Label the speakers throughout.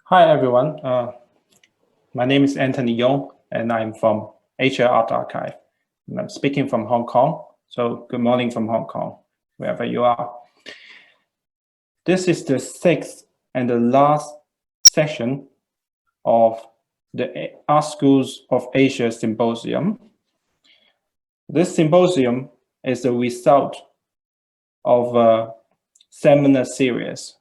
Speaker 1: Hi, everyone. My name is Anthony Yong, and I'm from Asia Art Archive. And I'm speaking from Hong Kong. So good morning from Hong Kong, wherever you are. This is the sixth and the last session of the Art Schools of Asia Symposium. This symposium is the result of a seminar series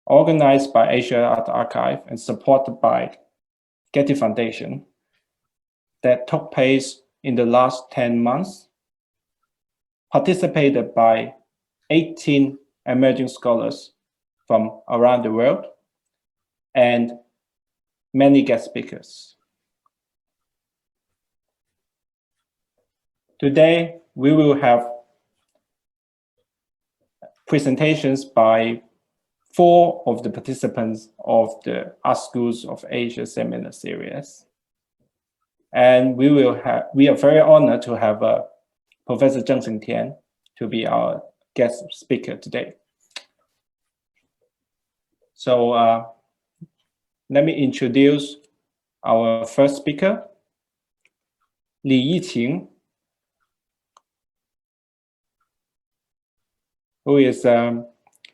Speaker 1: organized by Asia Art Archive and supported by Getty Foundation that took place in the last 10 months, participated by 18 emerging scholars from around the world and many guest speakers. Today, we will have presentations by 4 of the participants of the Art Schools of Asia seminar series. And we are very honored to have Professor Zheng Shengtian to be our guest speaker today. So let me introduce our first speaker, Yiqing,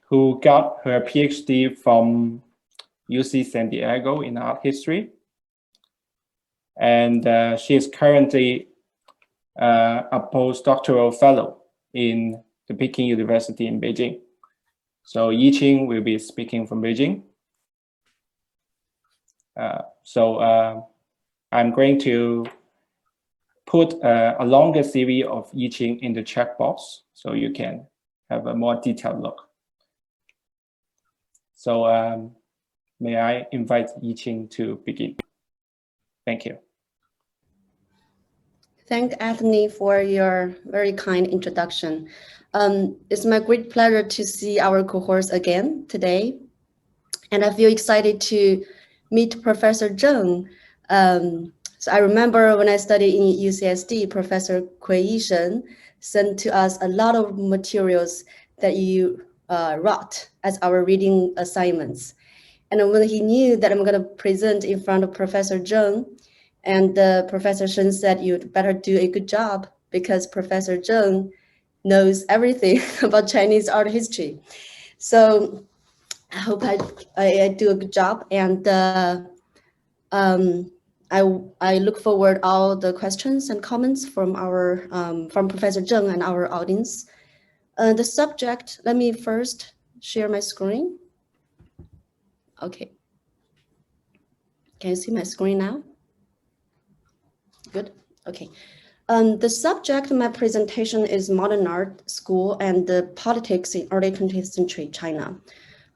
Speaker 1: who got her PhD from UC San Diego in art history. And she is currently a postdoctoral fellow in the Peking University in Beijing. So Yiqing will be speaking from Beijing. I'm going to put a longer CV of Yiqing in the chat box so you can have a more detailed look. So may I invite Yiqing to begin? Thank you.
Speaker 2: Thank Anthony for your very kind introduction. It's my great pleasure to see our cohorts again today. And I feel excited to meet Professor Zheng. So I remember when I studied in UCSD, Professor Shen sent to us a lot of materials that you wrote as our reading assignments. And when he knew that I'm going to present in front of Professor Zheng, and Professor Shen said, you'd better do a good job because Professor Zheng knows everything about Chinese art history. So I hope I do a good job. And I look forward all the questions and comments from from Professor Zheng and our audience. The subject, let me first share my screen. Okay. Can you see my screen now? Good. Okay. The subject of my presentation is modern art school and the politics in early 20th century China.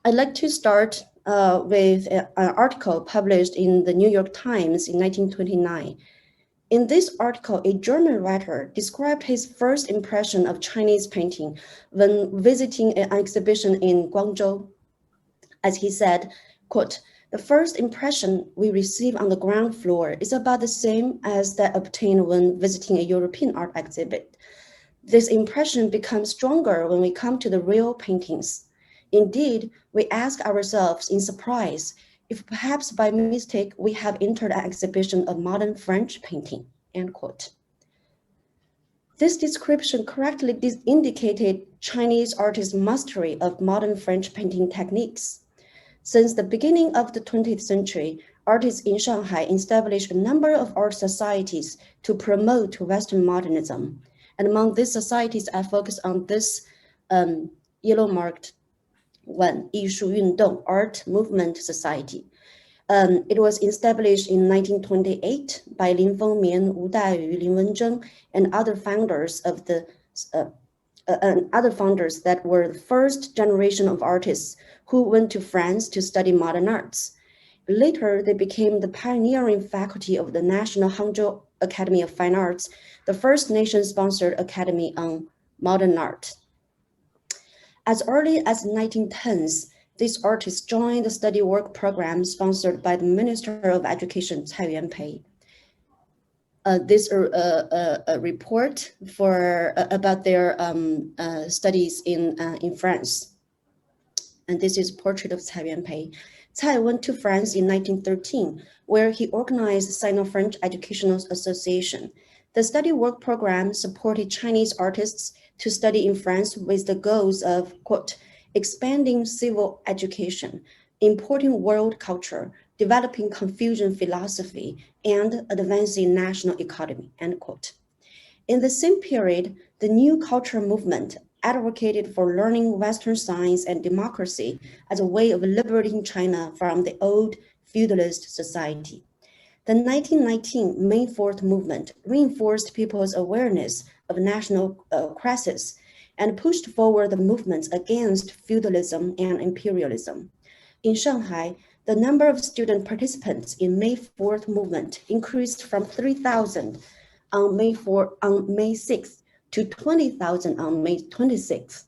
Speaker 2: I'd like to start with an article published in the New York Times in 1929. In this article, a German writer described his first impression of Chinese painting when visiting an exhibition in Guangzhou. As he said, quote, "The first impression we receive on the ground floor is about the same as that obtained when visiting a European art exhibit. This impression becomes stronger when we come to the real paintings. Indeed, we ask ourselves in surprise if perhaps by mistake we have entered an exhibition of modern French painting," end quote. This description correctly indicated Chinese artists' mastery of modern French painting techniques. Since the beginning of the 20th century, artists in Shanghai established a number of art societies to promote Western modernism. And among these societies, I focus on this yellow-marked one, 艺术运动 Art Movement Society. It was established in 1928 by Lin Fengmian, Wu Dayu, Lin Wenzheng, and other founders of the that were the first generation of artists who went to France to study modern arts. Later, they became the pioneering faculty of the National Hangzhou Academy of Fine Arts, the first nation-sponsored academy on modern art. As early as the 1910s, these artists joined the study work program sponsored by the Minister of Education, Cai Yuanpei. This report about their studies in France. And this is a portrait of Cai Yuanpei. Cai went to France in 1913, where he organized Sino-French Educational Association. The study work program supported Chinese artists to study in France with the goals of, quote, expanding civil education, importing world culture, developing Confucian philosophy, and advancing national economy, end quote. In the same period, the new culture movement advocated for learning Western science and democracy as a way of liberating China from the old feudalist society. The 1919 May 4th movement reinforced people's awareness of national crisis and pushed forward the movements against feudalism and imperialism. In Shanghai, the number of student participants in May 4th movement increased from 3,000 on May 6th to 20,000 on May 26th.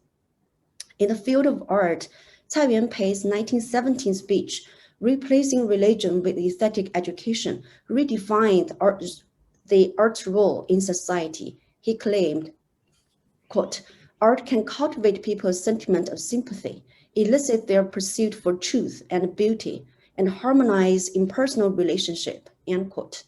Speaker 2: In the field of art, Cai Yuanpei's 1917 speech, Replacing Religion with Aesthetic Education, redefined the art's role in society. He claimed, quote, art can cultivate people's sentiment of sympathy, elicit their pursuit for truth and beauty, and harmonize impersonal relationship, end quote.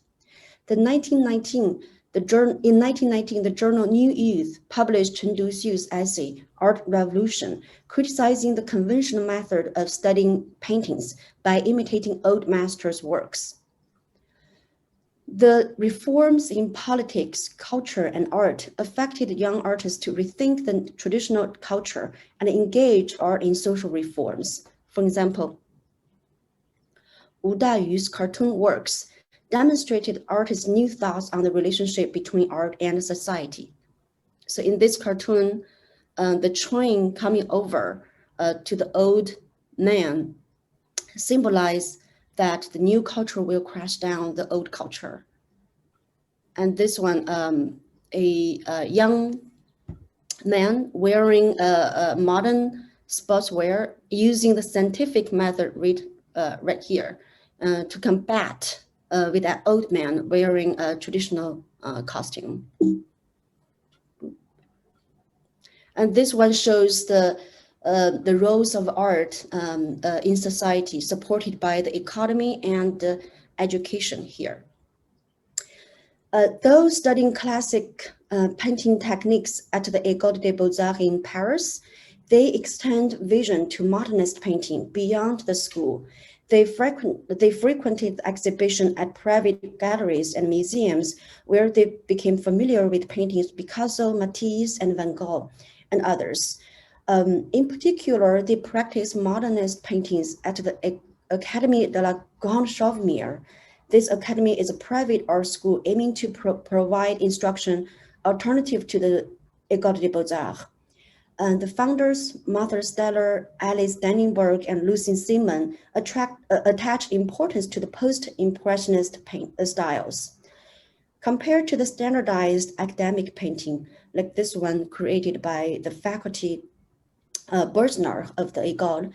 Speaker 2: In 1919, the journal New Youth published Chen Duxiu's essay, Art Revolution, criticizing the conventional method of studying paintings by imitating old masters' works. The reforms in politics, culture, and art affected young artists to rethink the traditional culture and engage art in social reforms. For example, Wu Dayu's cartoon works demonstrated artists' new thoughts on the relationship between art and society. So in this cartoon, the train coming over to the old man symbolize that the new culture will crash down the old culture. And this one, a young man wearing a modern sportswear using the scientific method right here to combat with that old man wearing a traditional costume. And this one shows the roles of art in society supported by the economy and education here. Those studying classic painting techniques at the École des Beaux-Arts in Paris, they extend vision to modernist painting beyond the school. They frequented exhibition at private galleries and museums where they became familiar with paintings Picasso, Matisse, and Van Gogh, and others. In particular, they practiced modernist paintings at the Académie de la Grande Chaumière. This academy is a private art school aiming to provide instruction alternative to the École des Beaux-Arts. And the founders, Martha Steller, Alice Dannenberg, and Lucien Simon attach importance to the post-impressionist paint styles. Compared to the standardized academic painting, like this one created by the faculty Bersner of the École,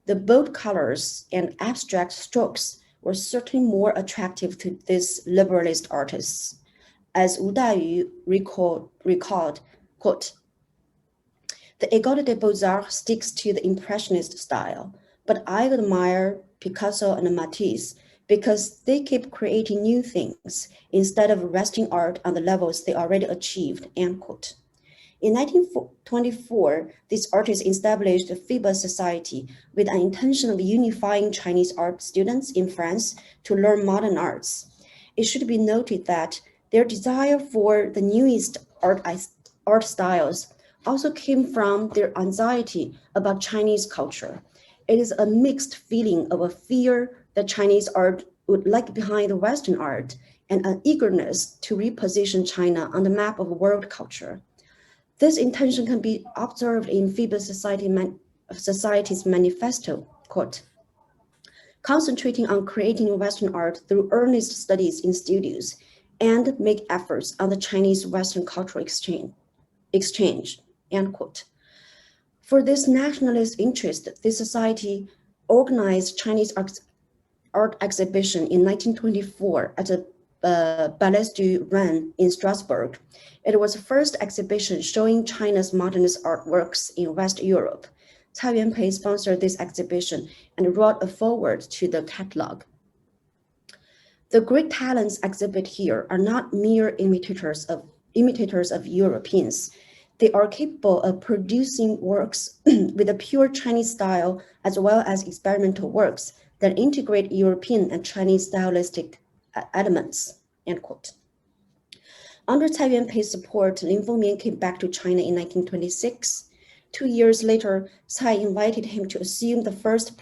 Speaker 2: the bold colors and abstract strokes were certainly more attractive to these liberalist artists. As Wu Dayu recalled, quote, the École des Beaux-Arts sticks to the Impressionist style, but I admire Picasso and Matisse because they keep creating new things instead of resting art on the levels they already achieved, end quote. In 1924, these artists established the FIBA Society with an intention of unifying Chinese art students in France to learn modern arts. It should be noted that their desire for the newest art styles also came from their anxiety about Chinese culture. It is a mixed feeling of a fear that Chinese art would lag behind Western art and an eagerness to reposition China on the map of world culture. This intention can be observed in FIBA Society's manifesto, quote, concentrating on creating Western art through earnest studies in studios and make efforts on the Chinese-Western cultural exchange, end quote. For this nationalist interest, this society organized Chinese art exhibition in 1924 at the Palais du Rhin in Strasbourg. It was the first exhibition showing China's modernist artworks in West Europe. Cai Yuanpei sponsored this exhibition and wrote a foreword to the catalog. The great talents exhibited here are not mere imitators of Europeans. They are capable of producing works with a pure Chinese style as well as experimental works that integrate European and Chinese stylistic elements, end quote. Under Cai Yuanpei's support, Lin Fengmian came back to China in 1926. 2 years later, Cai invited him to assume the first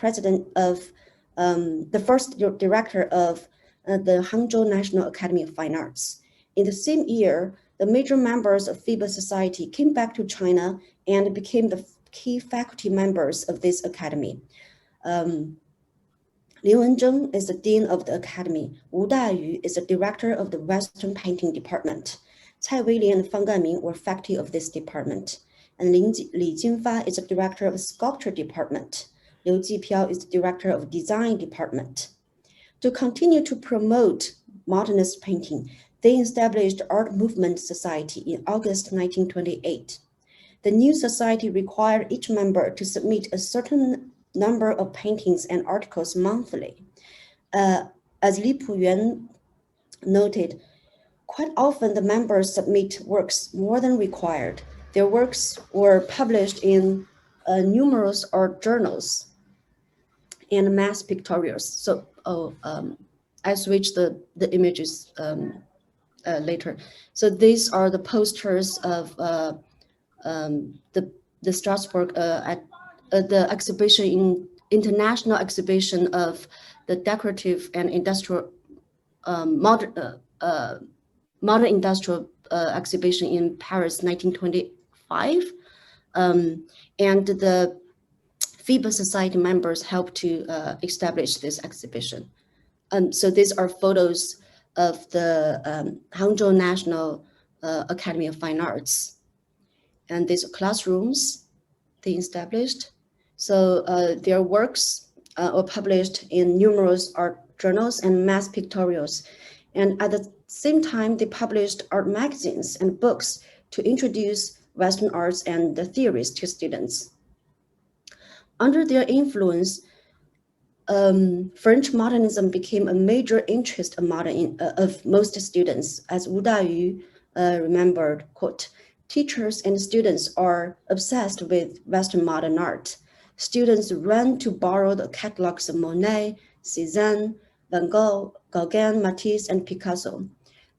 Speaker 2: director of the Hangzhou National Academy of Fine Arts. In the same year, the major members of FIBA Society came back to China and became the key faculty members of this academy. Liu Wenzheng is the dean of the academy. Wu Dayu is the director of the Western Painting Department. Cai Weilian and Fang Ganming were faculty of this department. And Li Jinfa is the director of the Sculpture Department. Liu Jipiao is the director of Design Department. To continue to promote modernist painting, they established Art Movement Society in August 1928. The new society required each member to submit a certain number of paintings and articles monthly. As Li Puyuan noted, quite often the members submit works more than required. Their works were published in numerous art journals and mass pictorials. So I switched the images later. So these are the posters of the Strasbourg at the exhibition international exhibition of the decorative and industrial modern industrial exhibition in Paris, 1925, and the FIBA Society members helped to establish this exhibition. So these are photos of the Hangzhou National Academy of Fine Arts, and these classrooms they established. So their works were published in numerous art journals and mass pictorials. And at the same time, they published art magazines and books to introduce Western arts and the theories to students. Under their influence, French modernism became a major interest of most students. As Wu Dayu remembered, quote, teachers and students are obsessed with Western modern art. Students ran to borrow the catalogs of Monet, Cézanne, Van Gogh, Gauguin, Matisse, and Picasso.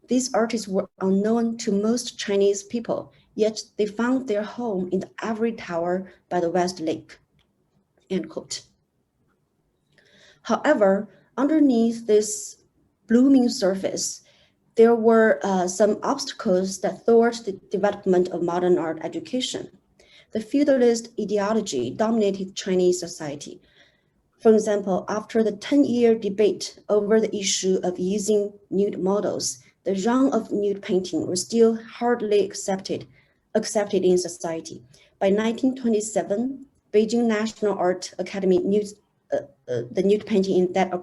Speaker 2: These artists were unknown to most Chinese people, yet they found their home in the ivory tower by the West Lake, end quote. However, underneath this blooming surface, there were some obstacles that thwarted the development of modern art education. The feudalist ideology dominated Chinese society. For example, after the 10-year debate over the issue of using nude models, the genre of nude painting was still hardly accepted in society. By 1927, Beijing National Art Academy the nude painting in that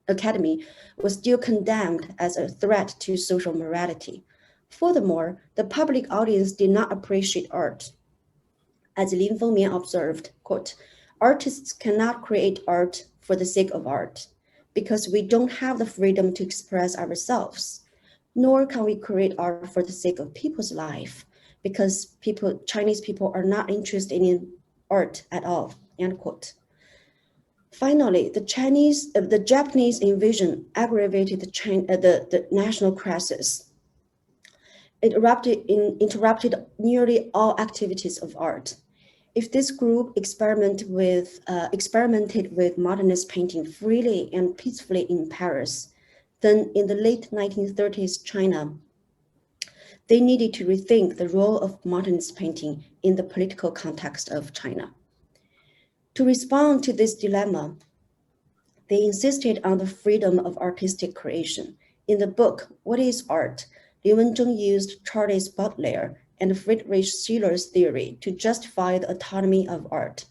Speaker 2: academy was still condemned as a threat to social morality. Furthermore, the public audience did not appreciate art. As Lin Fengmian observed, quote, artists cannot create art for the sake of art because we don't have the freedom to express ourselves, nor can we create art for the sake of people's life because Chinese people are not interested in art at all, end quote. Finally, the Japanese invasion aggravated the national crisis. It interrupted nearly all activities of art. If this group experimented with modernist painting freely and peacefully in Paris, then in the late 1930s China, they needed to rethink the role of modernist painting in the political context of China. To respond to this dilemma, they insisted on the freedom of artistic creation. In the book, What is Art?, Liu Wenzheng used Charles Baudelaire and Friedrich Schiller's theory to justify the autonomy of art.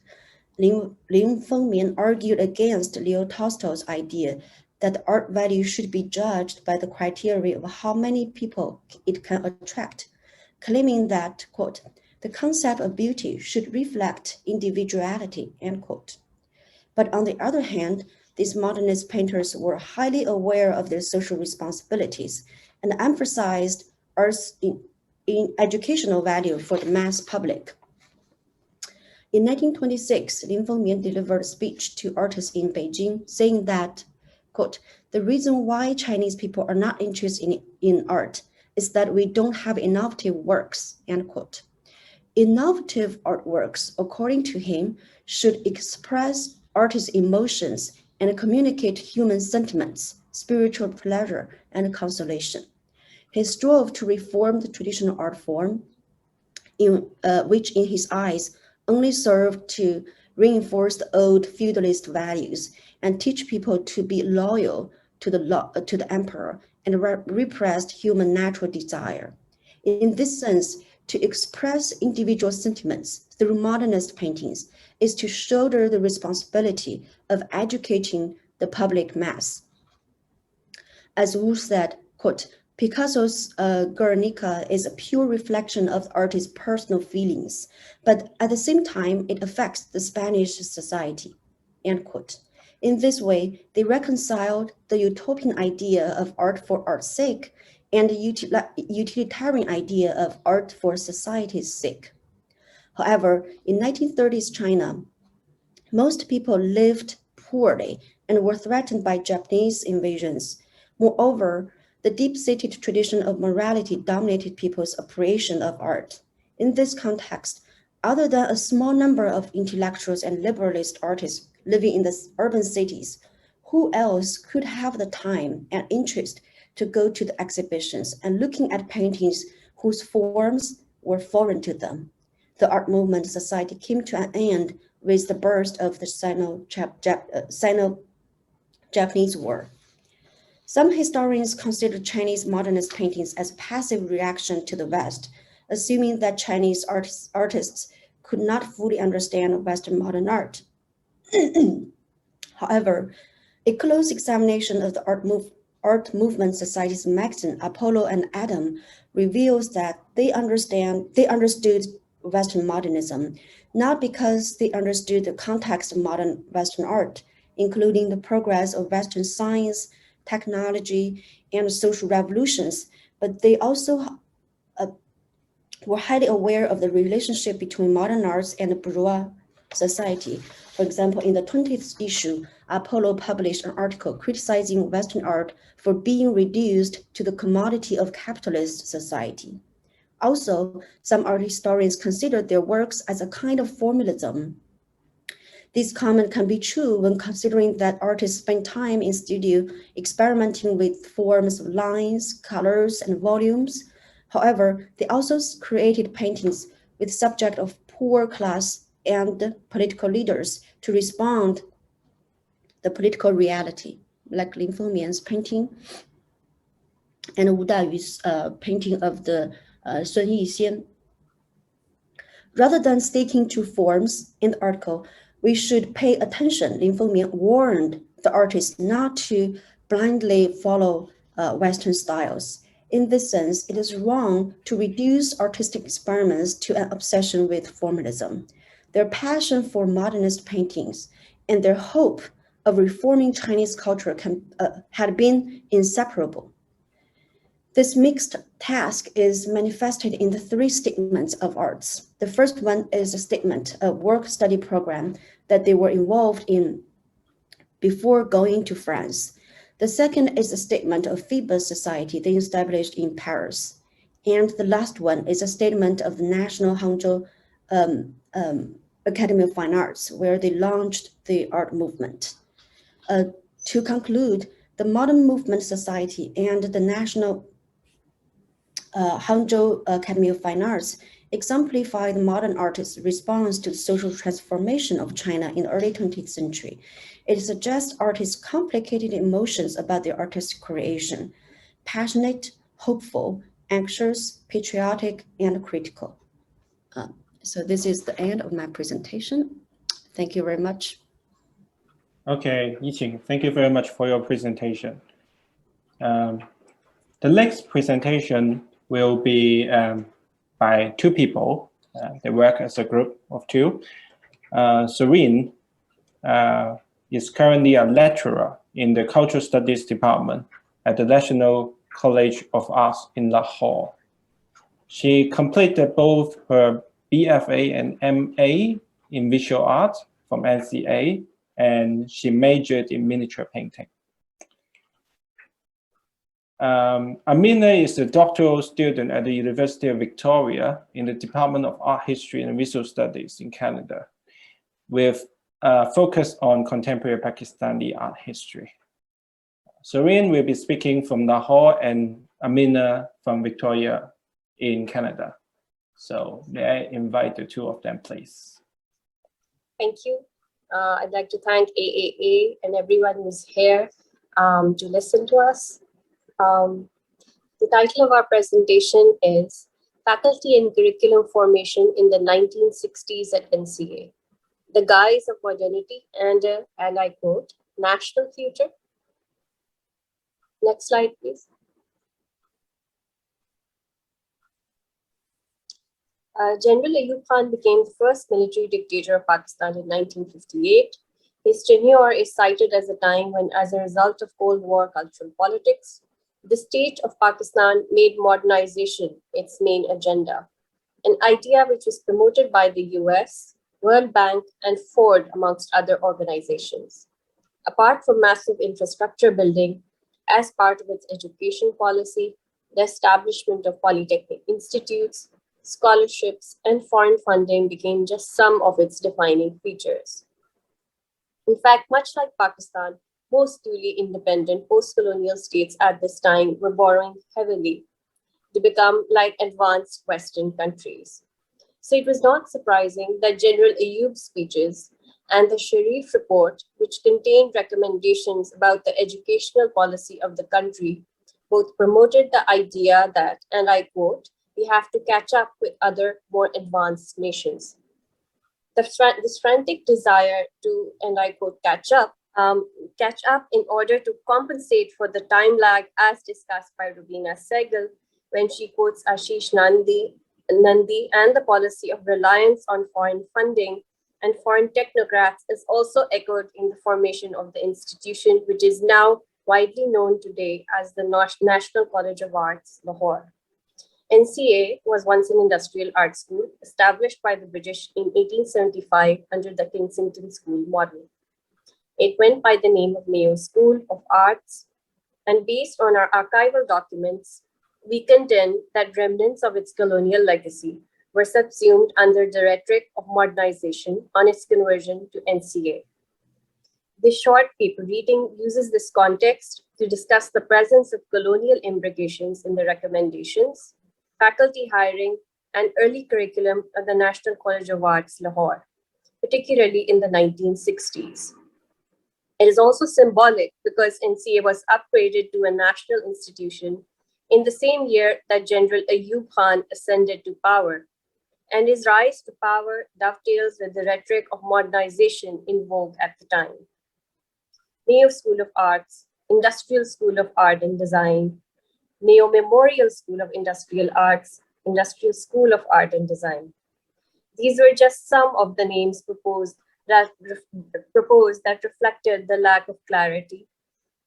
Speaker 2: Lin Fengmian argued against Leo Tolstoy's idea that art value should be judged by the criteria of how many people it can attract, claiming that, quote, The concept of beauty should reflect individuality, end quote. But on the other hand, these modernist painters were highly aware of their social responsibilities and emphasized art's in educational value for the mass public. In 1926, Lin Fengmian delivered a speech to artists in Beijing saying that, quote, the reason why Chinese people are not interested in art is that we don't have innovative works, end quote. Innovative artworks, according to him, should express artists' emotions and communicate human sentiments, spiritual pleasure, and consolation. He strove to reform the traditional art form, which in his eyes only served to reinforce the old feudalist values and teach people to be loyal to the emperor and repressed human natural desire. In this sense, to express individual sentiments through modernist paintings is to shoulder the responsibility of educating the public mass. As Wu said, quote, Picasso's Guernica is a pure reflection of the artist's personal feelings, but at the same time, it affects the Spanish society, end quote. In this way, they reconciled the utopian idea of art for art's sake and the utilitarian idea of art for society's sake. However, in 1930s China, most people lived poorly and were threatened by Japanese invasions. Moreover, the deep-seated tradition of morality dominated people's appreciation of art. In this context, other than a small number of intellectuals and liberalist artists living in the urban cities, who else could have the time and interest to go to the exhibitions and looking at paintings whose forms were foreign to them? The art movement society came to an end with the burst of the Sino-Japanese War. Some historians consider Chinese modernist paintings as passive reaction to the West, assuming that Chinese artists could not fully understand Western modern art. However, a close examination of the Art Movement Society's magazine, Apollo and Adam, reveals that they understood Western modernism, not because they understood the context of modern Western art, including the progress of Western science, technology, and social revolutions, but they also were highly aware of the relationship between modern arts and bourgeois society. For example, in the 20th issue, Apollo published an article criticizing Western art for being reduced to the commodity of capitalist society. Also, some art historians consider their works as a kind of formalism. This comment can be true when considering that artists spend time in studio experimenting with forms of lines, colors, and volumes. However, they also created paintings with subject of poor class and political leaders to respond the political reality, like Lin Fengmian's painting and Wu Dayu's painting of the Sun Yixian. Rather than sticking to forms in the article, we should pay attention. Lin Fengmian warned the artists not to blindly follow Western styles. In this sense, it is wrong to reduce artistic experiments to an obsession with formalism. Their passion for modernist paintings and their hope of reforming Chinese culture had been inseparable. This mixed task is manifested in the three statements of arts. The first one is a statement, a work-study program that they were involved in before going to France. The second is a statement of Phoebus Society they established in Paris. And the last one is a statement of the National Hangzhou Academy of Fine Arts, where they launched the art movement. To conclude, the Modern Movement Society and the National Hangzhou Academy of Fine Arts exemplify the modern artist's response to the social transformation of China in the early 20th century. It suggests artists' complicated emotions about their artistic creation: passionate, hopeful, anxious, patriotic, and critical. So this is the end of my presentation. Thank you very much.
Speaker 1: Okay, Yiqing, thank you very much for your presentation. The next presentation will be by two people. They work as a group of two. Zohreen is currently a lecturer in the Cultural Studies Department at the National College of Arts in Lahore. She completed both her BFA and MA in visual art from NCA, and she majored in miniature painting. Amina is a doctoral student at the University of Victoria in the Department of Art History and Visual Studies in Canada, with a focus on contemporary Pakistani art history. Zohreen will be speaking from Lahore and Amina from Victoria in Canada. So may I invite the two of them, please?
Speaker 3: Thank you. I'd like to thank AAA and everyone who's here to listen to us. The title of our presentation is Faculty and Curriculum Formation in the 1960s at NCA, the Guise of Modernity and I quote, National Future. Next slide, please. General Ayub Khan became the first military dictator of Pakistan in 1958. His tenure is cited as a time when, as a result of Cold War cultural politics, the state of Pakistan made modernization its main agenda, an idea which was promoted by the US, World Bank, and Ford, amongst other organizations. Apart from massive infrastructure building, as part of its education policy, the establishment of polytechnic institutes, scholarships, and foreign funding became just some of its defining features. In fact, much like Pakistan, most newly independent post-colonial states at this time were borrowing heavily to become like advanced Western countries. So it was not surprising that General Ayub's speeches and the Sharif report, which contained recommendations about the educational policy of the country, both promoted the idea that, and I quote, we have to catch up with other more advanced nations. This frantic desire to, and I quote, catch up in order to compensate for the time lag as discussed by Rubina Sehgal when she quotes Ashish Nandi and the policy of reliance on foreign funding and foreign technocrats is also echoed in the formation of the institution, which is now widely known today as the National College of Arts, Lahore. NCA was once an industrial art school established by the British in 1875 under the Kensington School model. It went by the name of Mayo School of Arts, and based on our archival documents, we contend that remnants of its colonial legacy were subsumed under the rhetoric of modernization on its conversion to NCA. This short paper reading uses this context to discuss the presence of colonial imbrications in the recommendations, faculty hiring, and early curriculum at the National College of Arts, Lahore, particularly in the 1960s. It is also symbolic because NCA was upgraded to a national institution in the same year that General Ayub Khan ascended to power, and his rise to power dovetails with the rhetoric of modernization in vogue at the time. Mayo School of Arts, Industrial School of Art and Design, Mayo Memorial School of Industrial Arts, Industrial School of Art and Design. These were just some of the names proposed that reflected the lack of clarity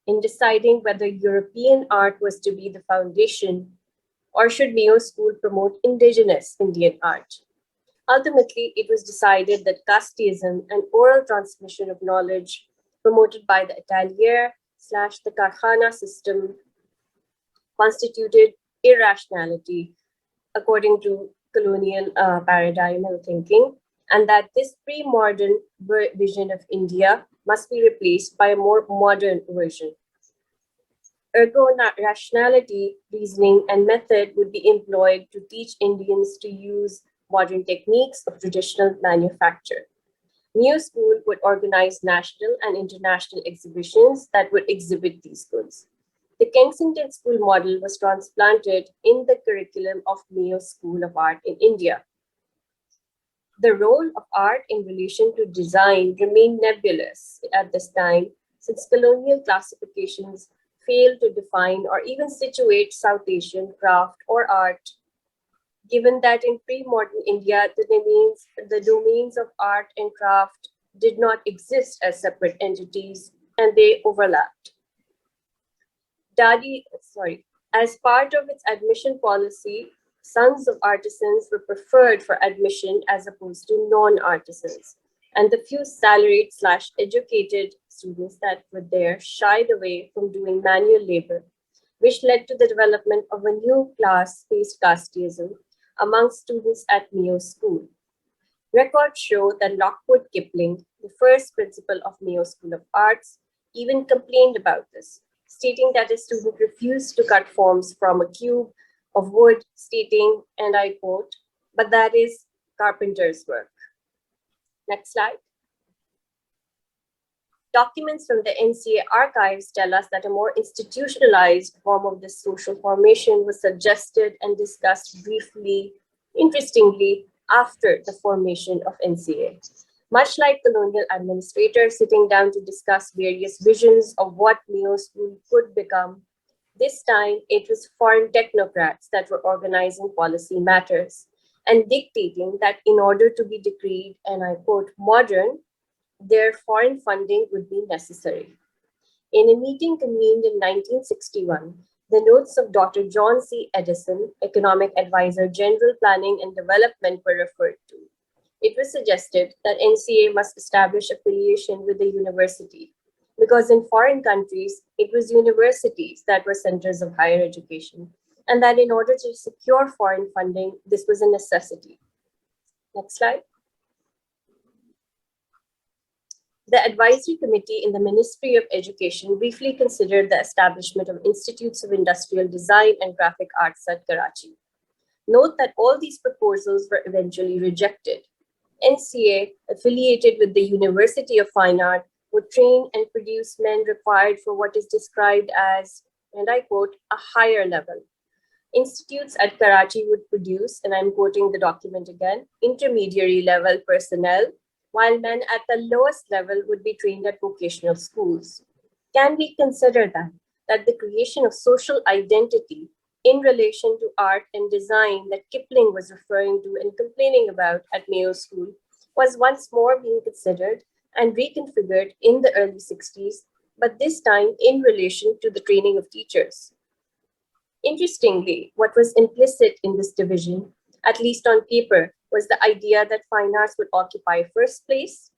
Speaker 3: in deciding whether European art was to be the foundation or should Mayo School promote indigenous Indian art. Ultimately, it was decided that casteism and oral transmission of knowledge promoted by the atelier/the karkhana system constituted irrationality according to colonial paradigmal thinking, and that this pre-modern vision of India must be replaced by a more modern version. Ergo, rationality, reasoning, and method would be employed to teach Indians to use modern techniques of traditional manufacture. Mayo School would organize national and international exhibitions that would exhibit these goods. The Kensington School model was transplanted in the curriculum of Mayo School of Art in India. The role of art in relation to design remained nebulous at this time, since colonial classifications failed to define or even situate South Asian craft or art given that in pre-modern India, the domains of art and craft did not exist as separate entities and they overlapped. As part of its admission policy, sons of artisans were preferred for admission as opposed to non-artisans. And the few salaried/educated students that were there shied away from doing manual labor, which led to the development of a new class-based casteism among students at Mayo School. Records show that Lockwood Kipling, the first principal of Mayo School of Arts, even complained about this, stating that a student refused to cut forms from a cube of wood, stating, and I quote, "But that is carpenter's work." Next slide. Documents from the NCA archives tell us that a more institutionalized form of this social formation was suggested and discussed briefly, interestingly, after the formation of NCA. Much like colonial administrators sitting down to discuss various visions of what Mayo School could become, this time it was foreign technocrats that were organizing policy matters and dictating that in order to be decreed, and I quote, modern, their foreign funding would be necessary. In a meeting convened in 1961, the notes of Dr. John C. Edison, Economic Advisor, General Planning and Development, were referred to. It was suggested that NCA must establish affiliation with the university, because in foreign countries, it was universities that were centers of higher education, and that in order to secure foreign funding, this was a necessity. Next slide. The advisory committee in the Ministry of Education briefly considered the establishment of institutes of industrial design and graphic arts at Karachi. Note that all these proposals were eventually rejected. NCA, affiliated with the University of Fine Art, would train and produce men required for what is described as, and I quote, a higher level. Institutes at Karachi would produce, and I'm quoting the document again, intermediary level personnel, while men at the lowest level would be trained at vocational schools. Can we consider that the creation of social identity in relation to art and design that Kipling was referring to and complaining about at Mayo School was once more being considered and reconfigured in the early 60s, but this time in relation to the training of teachers? Interestingly, what was implicit in this division, at least on paper, was the idea that fine arts would occupy first place,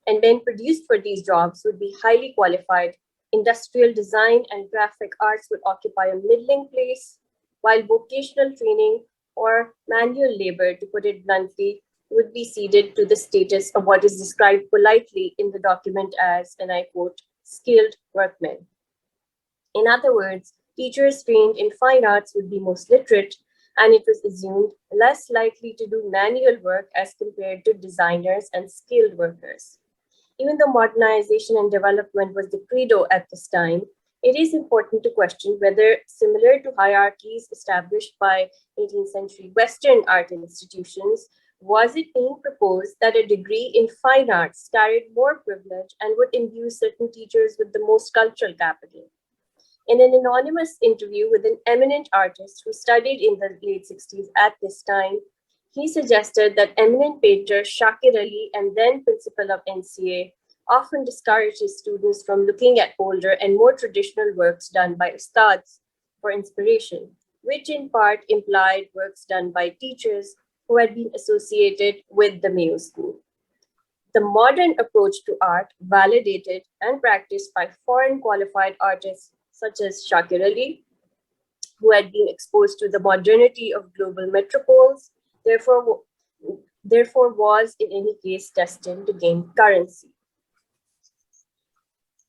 Speaker 3: and men produced for these jobs would be highly qualified. Industrial design and graphic arts would occupy a middling place, while vocational training or manual labor, to put it bluntly, would be ceded to the status of what is described politely in the document as, and I quote, skilled workmen. In other words, teachers trained in fine arts would be most literate, and it was assumed less likely to do manual work as compared to designers and skilled workers. Even though modernization and development was the credo at this time, it is important to question whether, similar to hierarchies established by 18th century Western art institutions, was it being proposed that a degree in fine arts carried more privilege and would imbue certain teachers with the most cultural capital? In an anonymous interview with an eminent artist who studied in the late 60s at this time, he suggested that eminent painter Shakir Ali, and then principal of NCA, often discourages students from looking at older and more traditional works done by ustads for inspiration, which in part implied works done by teachers who had been associated with the Mayo School. The modern approach to art, validated and practiced by foreign qualified artists such as Shakir Ali, who had been exposed to the modernity of global metropoles, therefore was in any case destined to gain currency.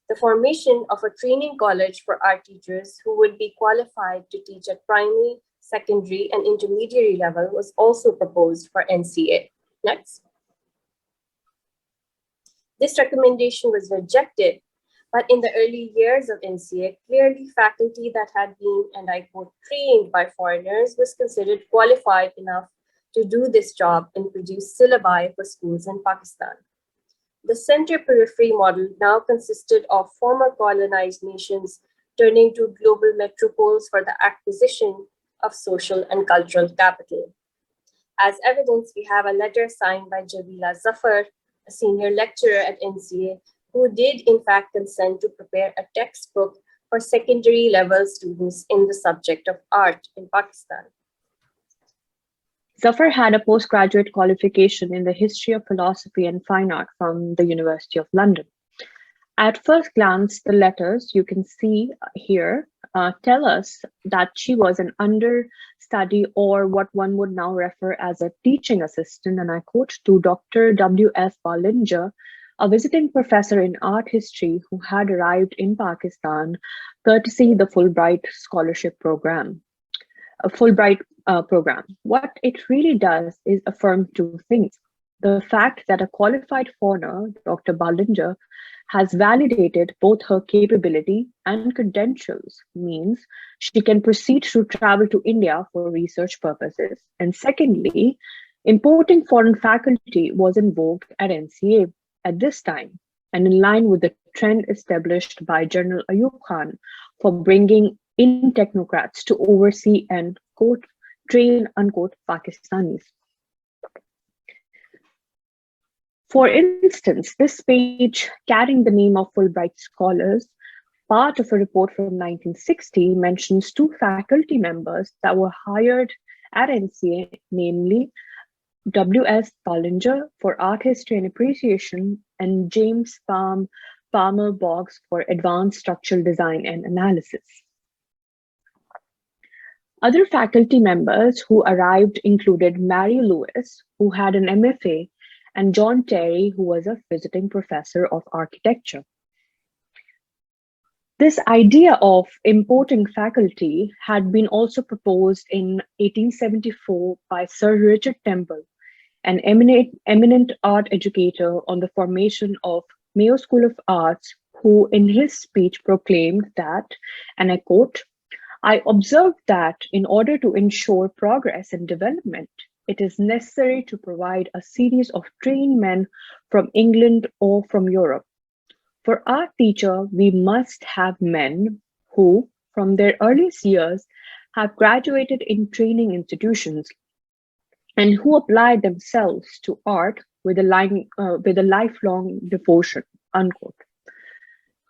Speaker 3: The formation of a training college for art teachers who would be qualified to teach at primary, secondary, and intermediary level was also proposed for NCA. Next. This recommendation was rejected, but in the early years of NCA, clearly faculty that had been, and I quote, trained by foreigners was considered qualified enough to do this job and produce syllabi for schools in Pakistan. The center-periphery model now consisted of former colonized nations turning to global metropoles for the acquisition of social and cultural capital. As evidence, we have a letter signed by Jabila Zafar, a senior lecturer at NCA, who did in fact consent to prepare a textbook for secondary level students in the subject of art in Pakistan.
Speaker 4: Zafar had a postgraduate qualification in the history of philosophy and fine art from the University of London. At first glance, the letters you can see here tell us that she was an understudy, or what one would now refer as a teaching assistant, and I quote, to Dr. W.F. Ballinger, a visiting professor in art history who had arrived in Pakistan courtesy the Fulbright scholarship program. A Fulbright program. What it really does is affirm two things. The fact that a qualified foreigner, Dr. Ballinger, has validated both her capability and credentials means she can proceed to travel to India for research purposes. And secondly, importing foreign faculty was in vogue at NCA at this time, and in line with the trend established by General Ayub Khan for bringing in technocrats to oversee and, quote, train, unquote, Pakistanis. For instance, this page carrying the name of Fulbright scholars, part of a report from 1960, mentions two faculty members that were hired at NCA, namely W.S. Ballinger for art history and appreciation and James Palmer Boggs for advanced structural design and analysis. Other faculty members who arrived included Mary Lewis, who had an MFA, and John Terry, who was a visiting professor of architecture. This idea of importing faculty had been also proposed in 1874 by Sir Richard Temple, an eminent art educator on the formation of Mayo School of Arts, who in his speech proclaimed that, and I quote, "I observed that in order to ensure progress and development, it is necessary to provide a series of trained men from England or from Europe. For our teacher, we must have men who, from their earliest years, have graduated in training institutions and who apply themselves to art with a lifelong devotion," unquote.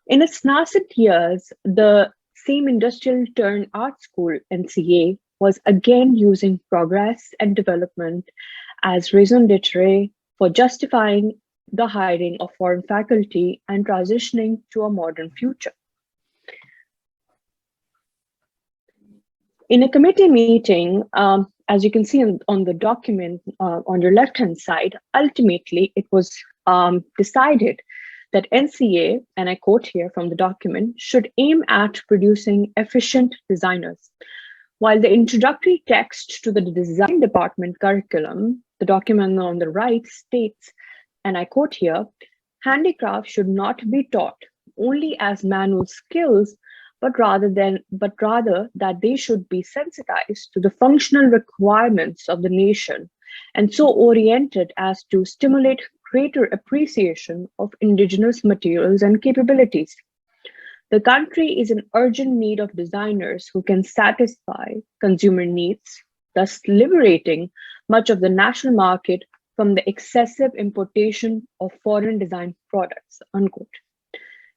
Speaker 4: In its nascent years, the same industrial turned art school, NCA, was again using progress and development as raison d'etre for justifying the hiring of foreign faculty and transitioning to a modern future. In a committee meeting, as you can see on the document on your left-hand side, ultimately it was decided that NCA, and I quote here from the document, should aim at producing efficient designers. While the introductory text to the design department curriculum, the document on the right states, and I quote here, "Handicraft should not be taught only as manual skills, but rather that they should be sensitized to the functional requirements of the nation and so oriented as to stimulate greater appreciation of indigenous materials and capabilities. The country is in urgent need of designers who can satisfy consumer needs, thus liberating much of the national market from the excessive importation of foreign design products," unquote.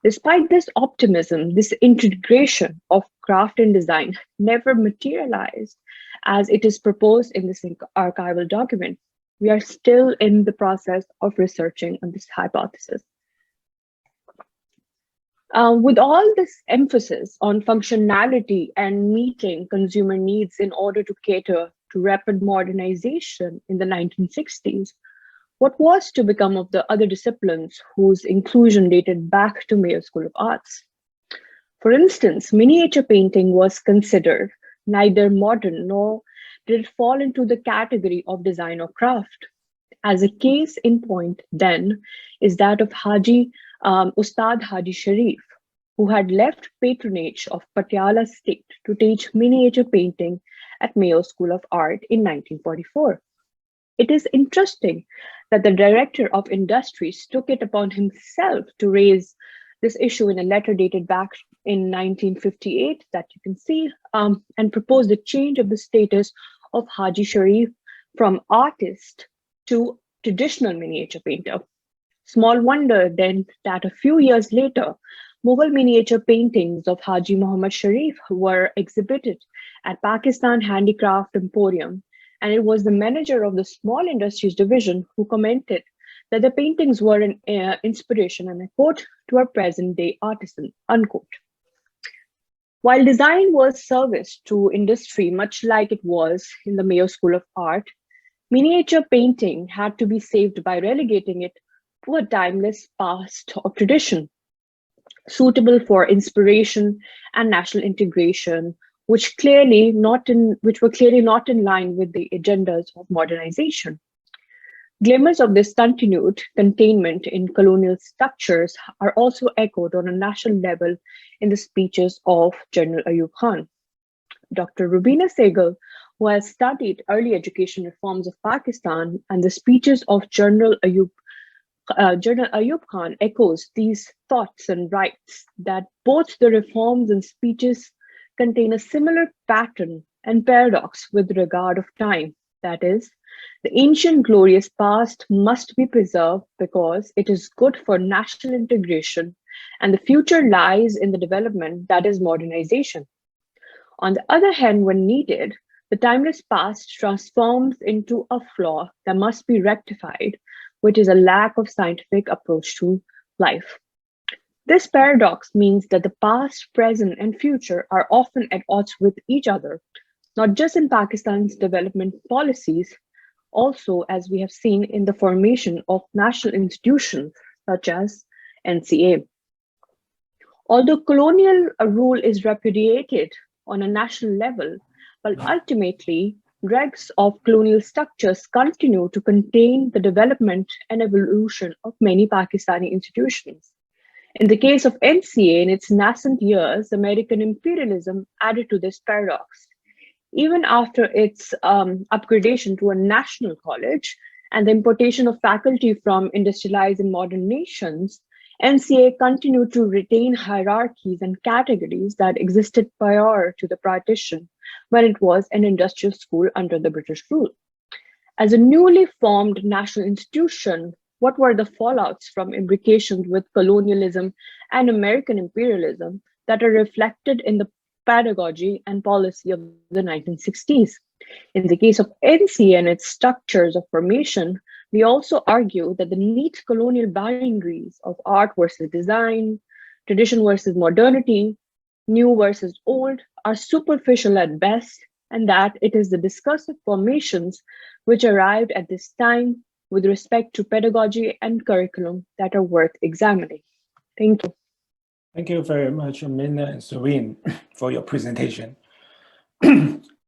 Speaker 4: Despite this optimism, this integration of craft and design never materialized as it is proposed in this archival document. We are still in the process of researching on this hypothesis. With all this emphasis on functionality and meeting consumer needs in order to cater to rapid modernization in the 1960s, what was to become of the other disciplines whose inclusion dated back to Mayo School of Arts? For instance, miniature painting was considered neither modern nor did it fall into the category of design or craft. As a case in point then is that of Ustad Haji Sharif, who had left patronage of Patiala State to teach miniature painting at Mayo School of Art in 1944. It is interesting that the Director of Industries took it upon himself to raise this issue in a letter dated back in 1958 that you can see, and proposed the change of the status of Haji Sharif from artist to traditional miniature painter. Small wonder then that a few years later, Mughal miniature paintings of Haji Muhammad Sharif were exhibited at Pakistan Handicraft Emporium, and it was the manager of the Small Industries Division who commented that the paintings were an inspiration, and I quote, to our present-day artisan, unquote. While design was service to industry, much like it was in the Mayo School of Art, miniature painting had to be saved by relegating it to a timeless past of tradition, suitable for inspiration and national integration, which were clearly not in line with the agendas of modernization. Glimmers of this continued containment in colonial structures are also echoed on a national level in the speeches of General Ayub Khan. Dr. Rubina Sehgal, who has studied early education reforms of Pakistan, and the speeches of General Ayub Khan echoes these thoughts and writes that both the reforms and speeches contain a similar pattern and paradox with regard of time. That is, the ancient glorious past must be preserved because it is good for national integration, and the future lies in the development that is modernization. On the other hand, when needed, the timeless past transforms into a flaw that must be rectified, which is a lack of scientific approach to life. This paradox means that the past, present, and future are often at odds with each other, not just in Pakistan's development policies, also as we have seen in the formation of national institutions such as NCA. Although colonial rule is repudiated on a national level, but ultimately dregs of colonial structures continue to contain the development and evolution of many Pakistani institutions. In the case of NCA, in its nascent years, American imperialism added to this paradox. Even after its upgradation to a national college and the importation of faculty from industrialized and modern nations, NCA continued to retain hierarchies and categories that existed prior to the partition, when it was an industrial school under the British rule. As a newly formed national institution, what were the fallouts from imbrications with colonialism and American imperialism that are reflected in the pedagogy and policy of the 1960s? In the case of NCA and its structures of formation, we also argue that the neat colonial boundaries of art versus design, tradition versus modernity, new versus old, are superficial at best, and that it is the discursive formations which arrived at this time with respect to pedagogy and curriculum that are worth examining. Thank you.
Speaker 1: Thank you very much, Amina and Zohreen, for your presentation.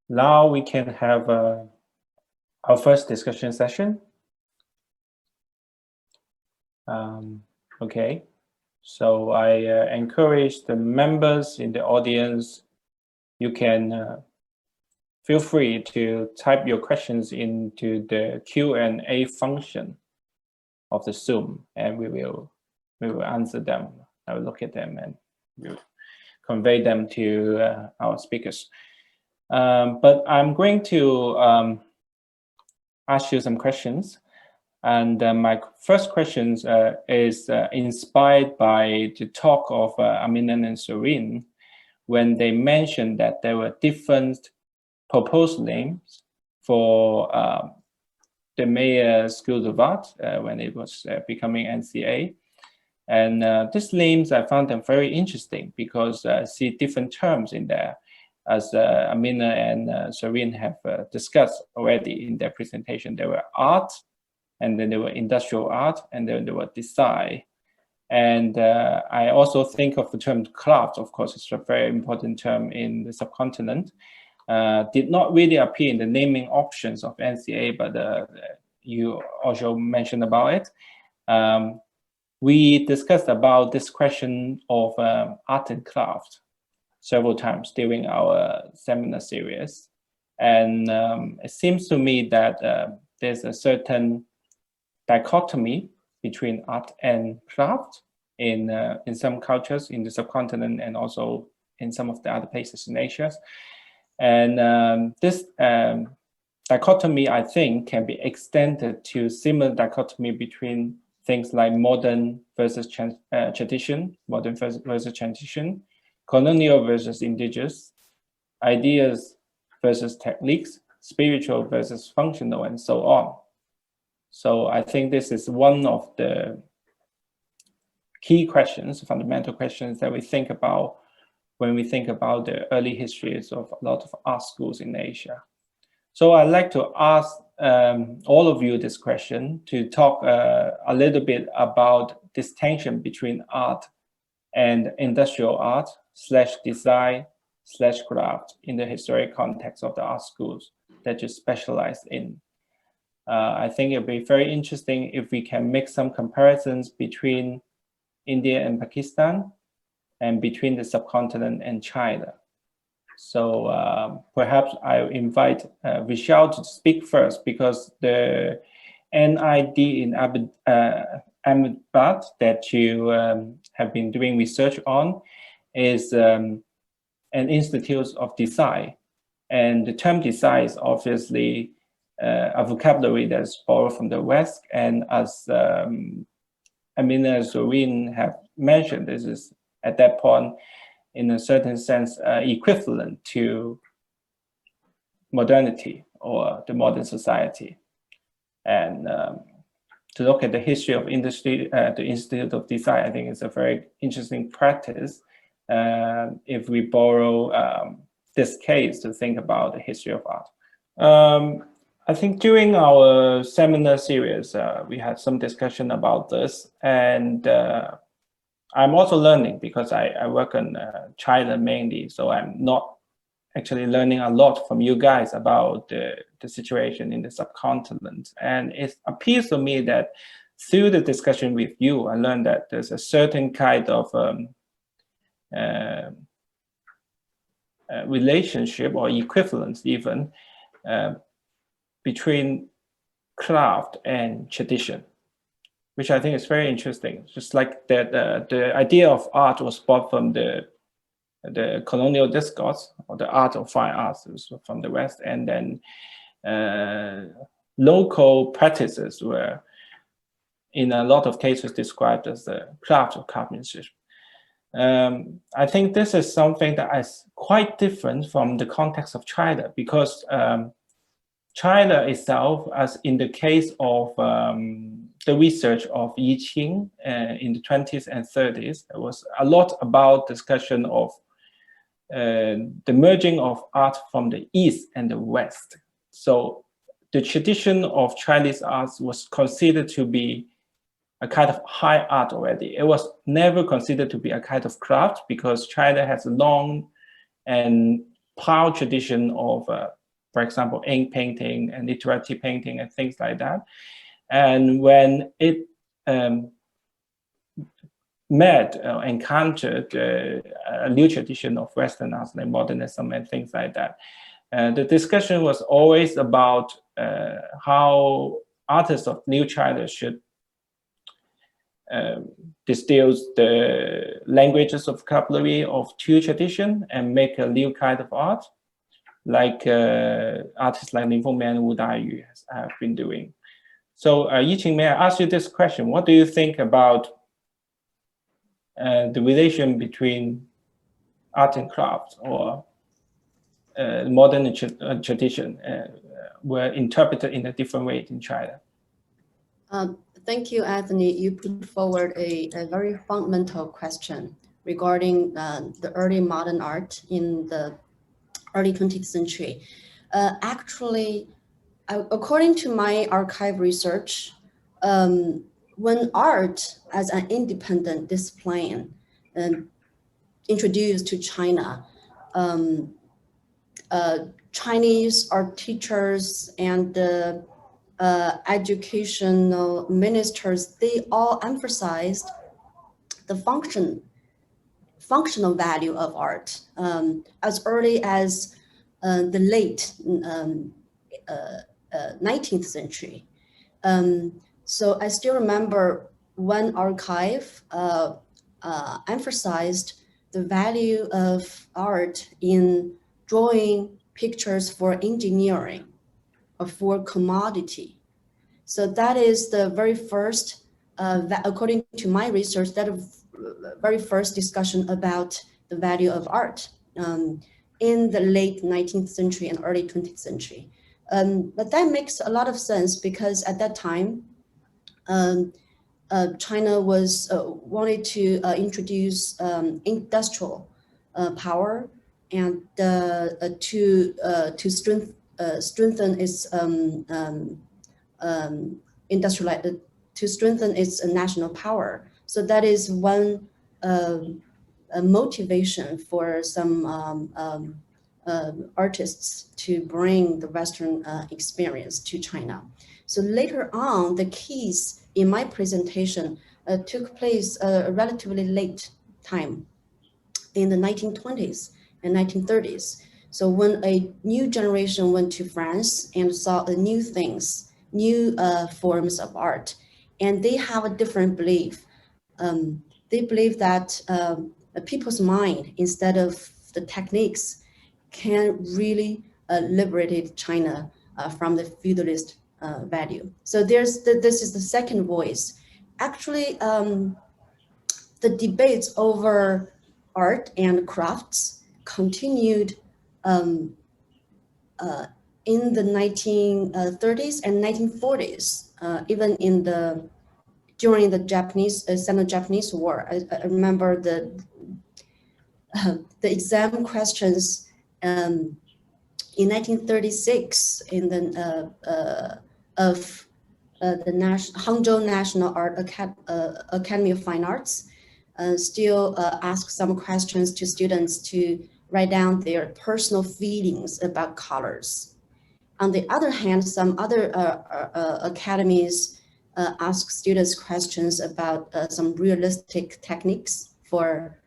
Speaker 1: Now we can have our first discussion session. Okay, so I encourage the members in the audience, you can feel free to type your questions into the Q&A function of the Zoom, and we will answer them. I will look at them and we'll convey them to our speakers. But I'm going to ask you some questions. And my first question is inspired by the talk of Amina and Zohreen, when they mentioned that there were different proposed names for the Mayo School of Art when it was becoming NCA. And these names, I found them very interesting because I see different terms in there, as Amina and Zohreen have discussed already in their presentation. There were art, and then there were industrial art, and then there were design. And I also think of the term craft. Of course, it's a very important term in the subcontinent. Did not really appear in the naming options of NCA, but you also mentioned about it. We discussed about this question of art and craft several times during our seminar series. And it seems to me that there's a certain dichotomy between art and craft in some cultures in the subcontinent and also in some of the other places in Asia. And this dichotomy, I think, can be extended to similar dichotomy between things like modern versus tradition, modern versus tradition, colonial versus indigenous, ideas versus techniques, spiritual versus functional, and so on. So I think this is one of the key questions, fundamental questions that we think about when we think about the early histories of a lot of art schools in Asia. So I'd like to ask all of you this question to talk a little bit about distinction between art and industrial art / design / craft in the historic context of the art schools that you specialize in. I think it'll be very interesting if we can make some comparisons between India and Pakistan and between the subcontinent and China. So perhaps I'll invite Vishal to speak first, because the NID in Ahmedabad that you have been doing research on is an institute of design. And the term design is obviously a vocabulary that's borrowed from the West. And as Amina and Zohreen have mentioned, this is at that point, in a certain sense, equivalent to modernity or the modern society. And to look at the history of industry, the Institute of Design, I think it's a very interesting practice if we borrow this case to think about the history of art. I think during our seminar series, we had some discussion about this, and I'm also learning because I work in China mainly, so I'm not actually learning a lot from you guys about the situation in the subcontinent. And it appears to me that through the discussion with you, I learned that there's a certain kind of relationship or equivalence even between craft and tradition, which I think is very interesting. Just like that, the idea of art was brought from the colonial discourse, or the art of fine arts from the West, and then local practices were, in a lot of cases, described as the craft of craftsmanship. I think this is something that is quite different from the context of China, because China itself, as in the case of the research of Yiqing in the 20s and 30s, there was a lot about discussion of the merging of art from the East and the West. So the tradition of Chinese arts was considered to be a kind of high art already. It was never considered to be a kind of craft, because China has a long and proud tradition of for example, ink painting and literature painting and things like that. And when it encountered a new tradition of Western arts like modernism and things like that, the discussion was always about how artists of New China should distill the languages of vocabulary of two traditions and make a new kind of art, like artists like Lin Fengmian and Wu Dayu have been doing. So Yiqing, may I ask you this question? What do you think about the relation between art and craft, or modern and tradition, were interpreted in a different way in China?
Speaker 2: Thank you, Anthony. You put forward a very fundamental question regarding the early modern art in the early 20th century. Actually, according to my archive research, when art as an independent discipline introduced to China, Chinese art teachers and the educational ministers, they all emphasized the functional value of art as early as the late 19th century. So I still remember one archive emphasized the value of art in drawing pictures for engineering. for commodity. So that is the very first, according to my research, that very first discussion about the value of art in the late 19th century and early 20th century. But that makes a lot of sense because at that time, China was wanted to introduce industrial power and to strengthen its to strengthen its national power. So that is one motivation for some artists to bring the Western experience to China. So later on, the keys in my presentation took place a relatively late time in the 1920s and 1930s. So when a new generation went to France and saw new things, new forms of art, and they have a different belief. They believe that people's mind, instead of the techniques, can really liberate China from the feudalist value. So this is the second voice. Actually, the debates over art and crafts continued in the 1930s and 1940s, even during the Sino-Japanese War. I remember the exam questions in 1936 in the Hangzhou National Academy of Fine Arts still ask some questions to students to write down their personal feelings about colors. On the other hand, some other academies ask students questions about some realistic techniques for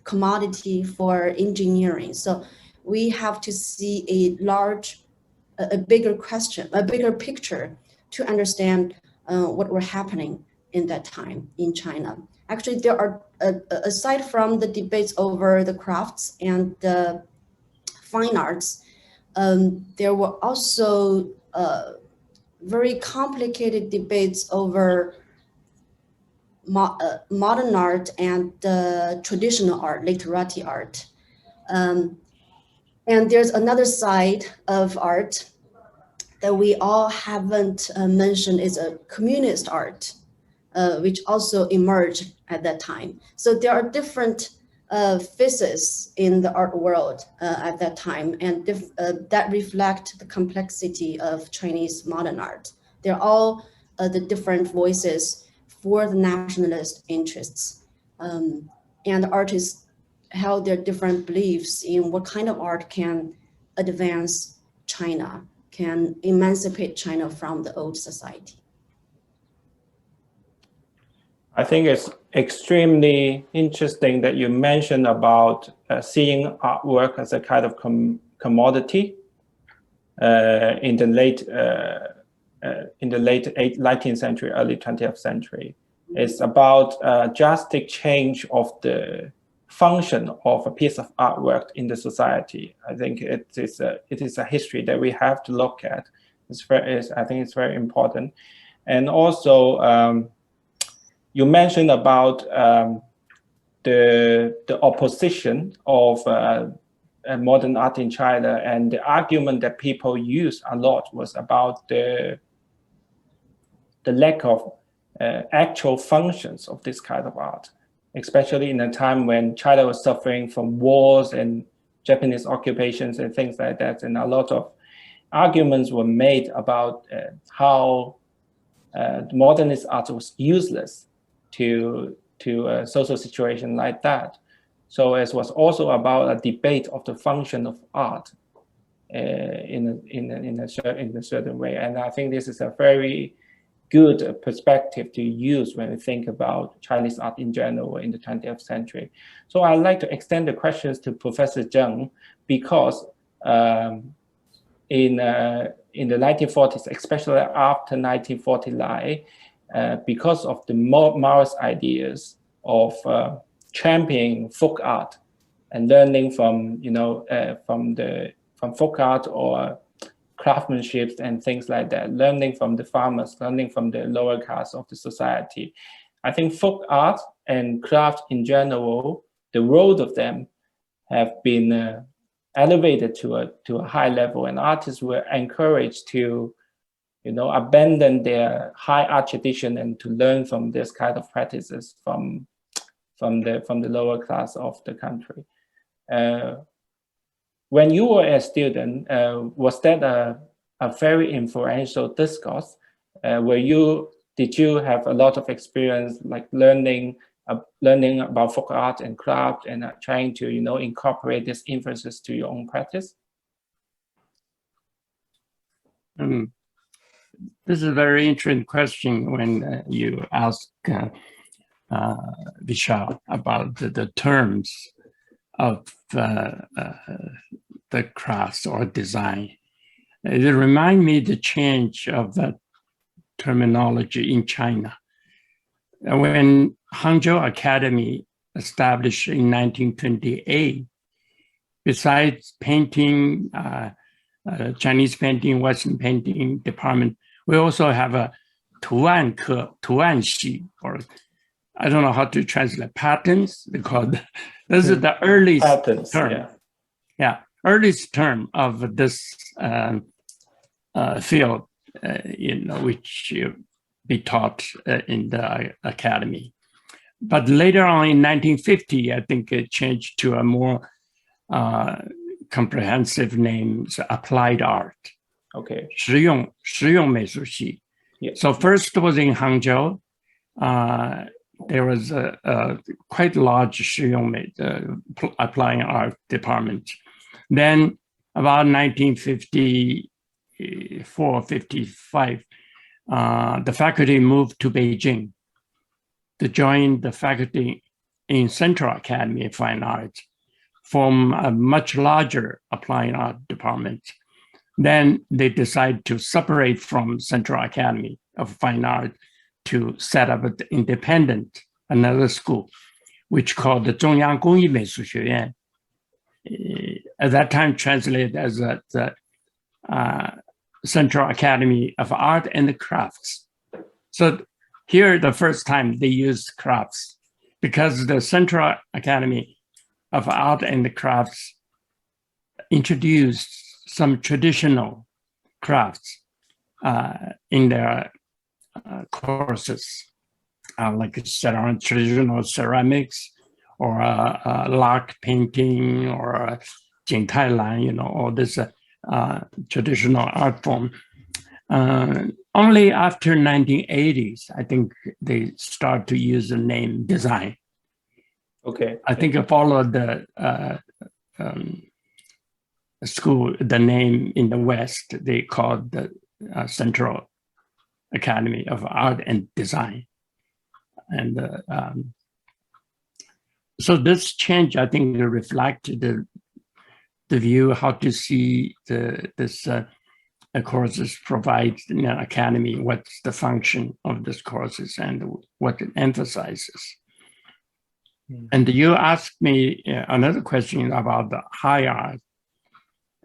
Speaker 2: commodity, for engineering. So we have to see a bigger picture to understand what were happening in that time in China. Actually, there are, aside from the debates over the crafts and the fine arts, there were also very complicated debates over modern art and traditional art, literati art. And there's another side of art that we all haven't mentioned, is a communist art, which also emerged at that time. So there are different phases in the art world at that time, and that reflect the complexity of Chinese modern art. They're all the different voices for the nationalist interests. And artists held their different beliefs in what kind of art can advance China, can emancipate China from the old society.
Speaker 1: I think it's extremely interesting that you mentioned about seeing artwork as a kind of commodity in the late 19th century, early 20th century. It's about a drastic change of the function of a piece of artwork in the society. I think it is a history that we have to look at. I think it's very important. And also, you mentioned about the opposition of modern art in China, and the argument that people use a lot was about the lack of actual functions of this kind of art, especially in a time when China was suffering from wars and Japanese occupations and things like that. And a lot of arguments were made about how modernist art was useless to a social situation like that. So it was also about a debate of the function of art in a certain way. And I think this is a very good perspective to use when we think about Chinese art in general in the 20th century. So I'd like to extend the questions to Professor Zheng, because in the 1940s, especially after 1949, because of the Maoist ideas of championing folk art and learning from from folk art or craftsmanship and things like that, learning from the farmers, learning from the lower class of the society. I think folk art and craft in general, the role of them have been elevated to a high level, and artists were encouraged to, abandon their high art tradition and to learn from this kind of practices from the lower class of the country. When you were a student, was that a very influential discourse? Did you have a lot of experience, like learning about folk art and craft, and trying to incorporate these influences to your own practice?
Speaker 5: This is a very interesting question when you ask Vishal about the terms of the crafts or design. It reminds me the change of the terminology in China. When Hangzhou Academy established in 1928, besides painting, Chinese painting, Western painting department, we also have a 图案课, 图案系, or I don't know how to translate, patterns. They call this is the earliest
Speaker 1: patterns,
Speaker 5: term. Yeah, earliest term of this field, which be taught in the academy. But later on in 1950, I think it changed to a more comprehensive name, applied art.
Speaker 1: Okay.
Speaker 5: 实用美术系.
Speaker 1: Yeah.
Speaker 5: So first was in Hangzhou. There was a quite large 实用美 applying art department. Then about 1954, 55, the faculty moved to Beijing to join the faculty in Central Academy of Fine Arts, form a much larger applying art department. Then they decided to separate from Central Academy of Fine Art to set up an independent, another school, which called the 中央工艺美术学院. At that time translated as the Central Academy of Art and Crafts. So here, the first time they used crafts, because the Central Academy of Art and Crafts introduced some traditional crafts in their courses, like traditional ceramics, or lacquer painting, or 景泰蓝, all this traditional art form. Only after 1980s, I think they start to use the name design.
Speaker 1: Okay.
Speaker 5: I think it followed the school, the name in the West, they called the Central Academy of Art and Design. And so this change, I think, reflected the view how to see this courses provide in an academy, what's the function of this courses and what it emphasizes. And you asked me another question about the high art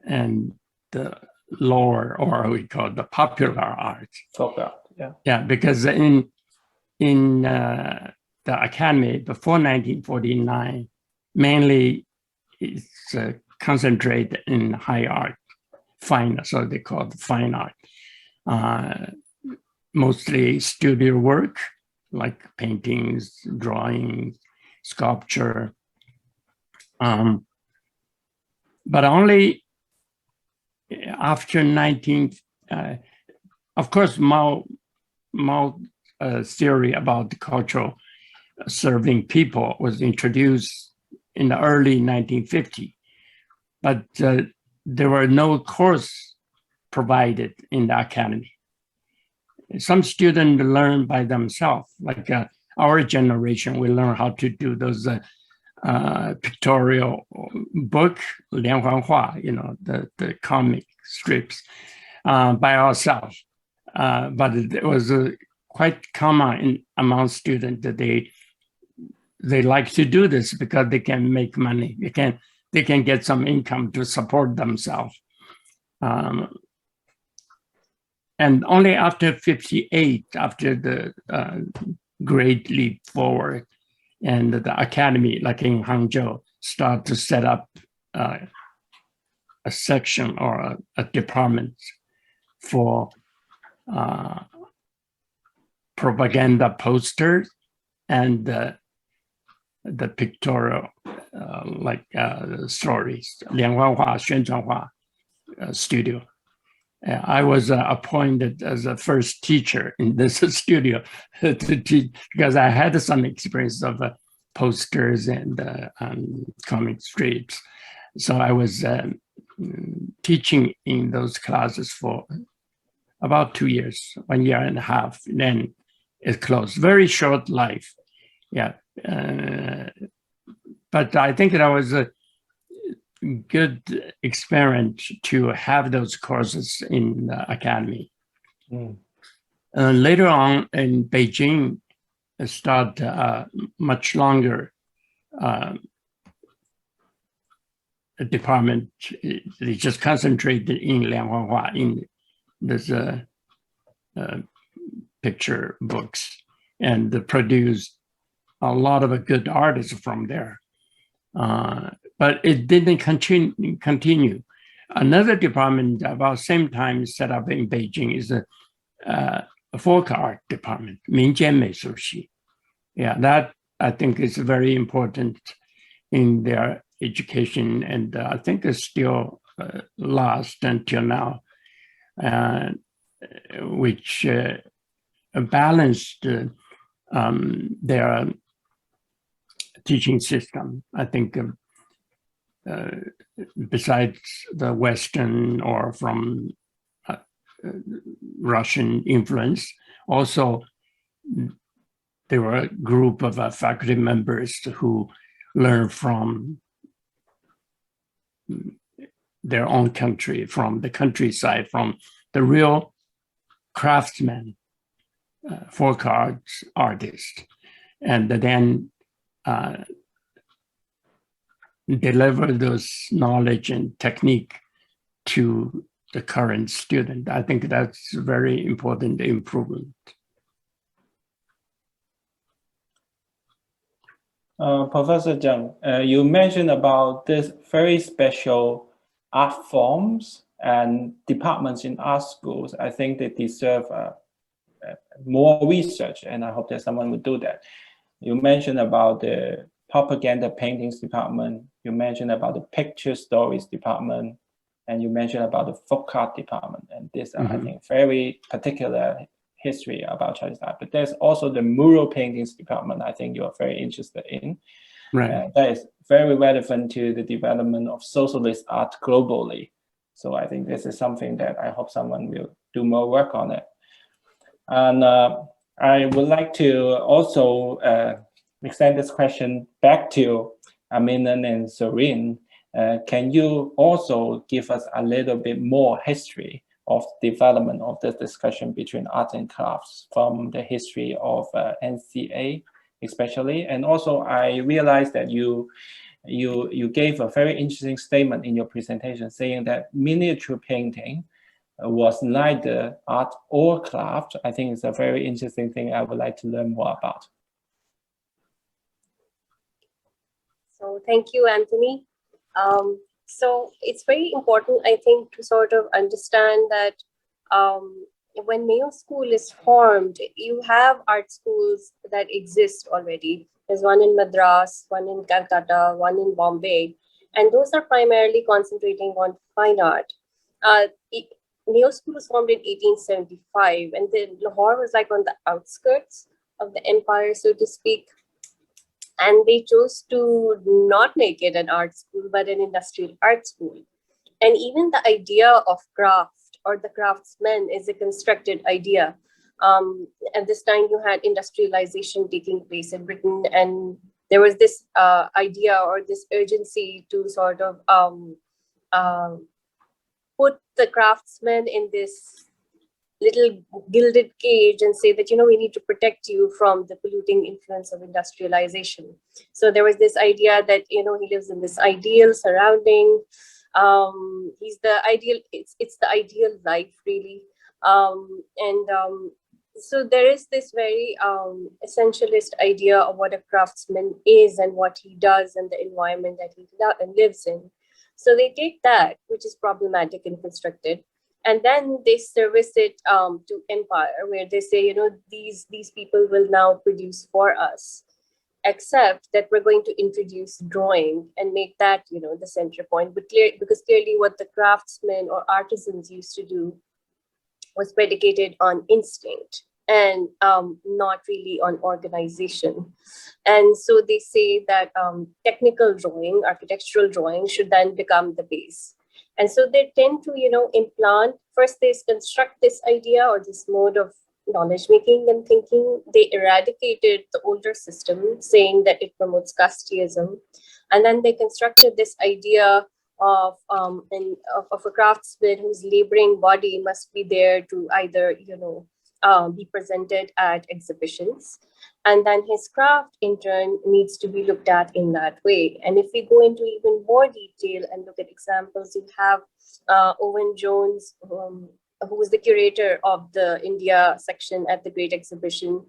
Speaker 5: and the lower, or we call the popular art.
Speaker 1: Folk art, yeah.
Speaker 5: Yeah, because in the academy before 1949, mainly it's concentrated in high art, fine, so they call it fine art. Mostly studio work, like paintings, drawings, sculpture. But only after of course, Mao theory about the cultural serving people was introduced in the early 1950s, but there were no course provided in the academy. Some students learn by themselves, like our generation, we learn how to do those pictorial book, 连环画, the comic strips by ourselves. But it was quite common among students that they like to do this because they can make money. They can get some income to support themselves. And only after 58, after the great leap forward, and the academy, like in Hangzhou, start to set up a section or a department for propaganda posters and the pictorial stories, 连环画, 宣传画 studio. I was appointed as a first teacher in this studio to teach, because I had some experience of posters and comic strips. So I was teaching in those classes for about 2 years, 1 year and a half. Then it closed. Very short life. Yeah. But I think that was a good experience to have those courses in the academy. Later on in Beijing, I start much longer department. They just concentrated in Lianhuanhua, in this picture books, and produced a lot of good artists from there. But it didn't continue. Another department about same time set up in Beijing is a folk art department, 民间美术系. Yeah, that I think is very important in their education, and I think it still lasts until now, which balanced their teaching system. I think besides the Western or from Russian influence, also there were a group of faculty members who learned from their own country, from the countryside, from the real craftsmen, folk arts artists, and then deliver those knowledge and technique to the current student. I think that's a very important improvement.
Speaker 1: Professor Zheng, you mentioned about this very special art forms and departments in art schools. I think they deserve more research, and I hope that someone will do that. You mentioned about the propaganda paintings department, you mentioned about the picture stories department, and you mentioned about the folk art department. And this, I think, very particular history about Chinese art. But there's also the mural paintings department, I think you're very interested in.
Speaker 5: Right.
Speaker 1: That is very relevant to the development of socialist art globally. So I think this is something that I hope someone will do more work on it. And I would like to also extend this question back to Amina and Zohreen. Can you also give us a little bit more history of development of this discussion between art and crafts from the history of NCA especially? And also I realized that you gave a very interesting statement in your presentation saying that miniature painting was neither art or craft. I think it's a very interesting thing I would like to learn more about.
Speaker 3: So thank you, Anthony. So it's very important, I think, to sort of understand that when Mayo School is formed, you have art schools that exist already. There's one in Madras, one in Calcutta, one in Bombay, and those are primarily concentrating on fine art. Mayo School was formed in 1875, and then Lahore was like on the outskirts of the empire, so to speak. And they chose to not make it an art school, but an industrial art school. And even the idea of craft or the craftsman is a constructed idea. At this time, you had industrialization taking place in Britain, and there was this idea or this urgency to sort of put the craftsman in this little gilded cage and say that, you know, we need to protect you from the polluting influence of industrialization. So there was this idea that, you know, he lives in this ideal surrounding. He's the ideal, it's the ideal life, really. So there is this very essentialist idea of what a craftsman is and what he does and the environment that he lives in. So they take that, which is problematic and constructed, and then they service it to empire, where they say, you know, these people will now produce for us, except that we're going to introduce drawing and make that, you know, the center point. But because clearly what the craftsmen or artisans used to do was predicated on instinct and not really on organization. And so they say that technical drawing, architectural drawing should then become the base. And so they tend to, you know, implant, first they construct this idea or this mode of knowledge making and thinking. They eradicated the older system, saying that it promotes casteism. And then they constructed this idea of a craftsman whose laboring body must be there to either, you know, be presented at exhibitions, and then his craft in turn needs to be looked at in that way. And if we go into even more detail and look at examples, you have Owen Jones, who was the curator of the India section at the Great Exhibition.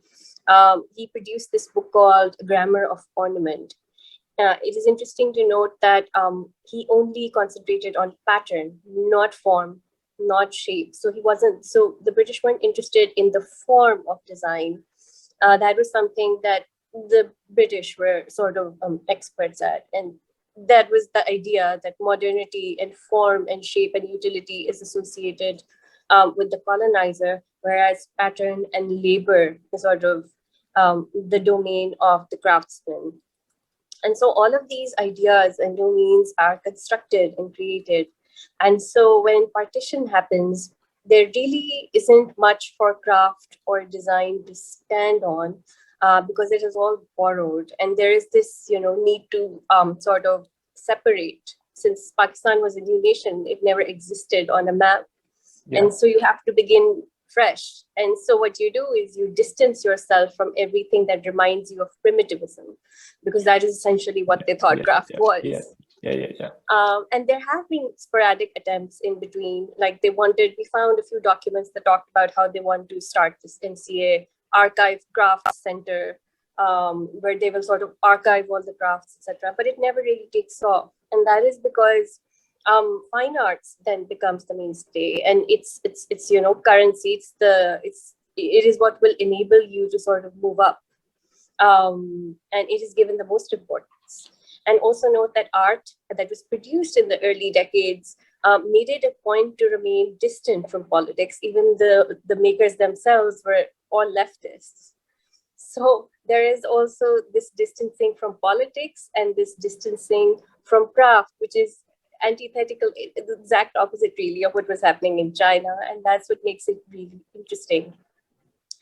Speaker 3: He produced this book called Grammar of Ornament. It is interesting to note that he only concentrated on pattern, not form, not shape. So he wasn't, so the British weren't interested in the form of design. That was something that the British were sort of experts at. And that was the idea that modernity and form and shape and utility is associated with the colonizer, whereas pattern and labor is sort of the domain of the craftsman. And so all of these ideas and domains are constructed and created. And so when partition happens, there really isn't much for craft or design to stand on because it is all borrowed. And there is this, you know, need to sort of separate. Since Pakistan was a new nation, it never existed on a map. Yeah. And so you have to begin fresh. And so what you do is you distance yourself from everything that reminds you of primitivism, because that is essentially what they thought craft was. And there have been sporadic attempts in between. Like we found a few documents that talked about how they want to start this NCA archive craft center, where they will sort of archive all the crafts, etc. But it never really takes off. And that is because fine arts then becomes the mainstay, and it's you know, currency. It is what will enable you to sort of move up, and it is given the most importance. And also note that art that was produced in the early decades made it a point to remain distant from politics. Even the makers themselves were all leftists. So there is also this distancing from politics and this distancing from craft, which is antithetical, the exact opposite really of what was happening in China. And that's what makes it really interesting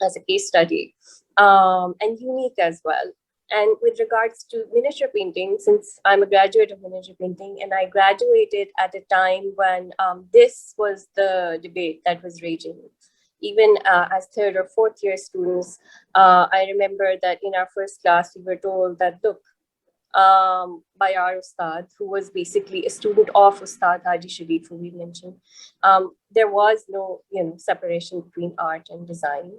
Speaker 3: as a case study, and unique as well. And with regards to miniature painting, since I'm a graduate of miniature painting and I graduated at a time when this was the debate that was raging. Even as third or fourth year students, I remember that in our first class, we were told that, look, by our Ustad, who was basically a student of Ustad Haji Sharif, who we mentioned, there was no, you know, separation between art and design,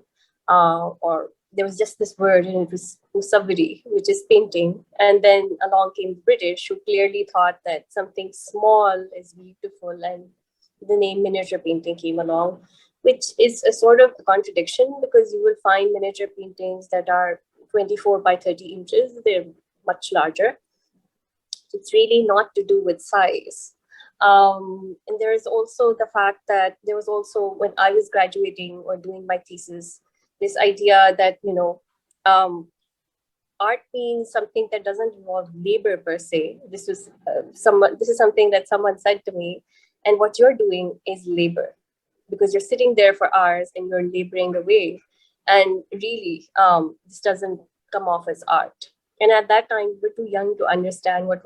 Speaker 3: or there was just this word, and it was musaviri, which is painting. And then along came the British, who clearly thought that something small is beautiful, and the name miniature painting came along, which is a sort of contradiction, because you will find miniature paintings that are 24 by 30 inches. They're much larger. It's really not to do with size. And there is also the fact that there was also, when I was graduating or doing my thesis, this idea that, you know, art means something that doesn't involve labor per se. This is something that someone said to me, and what you're doing is labor, because you're sitting there for hours and you're laboring away. And really, this doesn't come off as art. And at that time, we were too young to understand what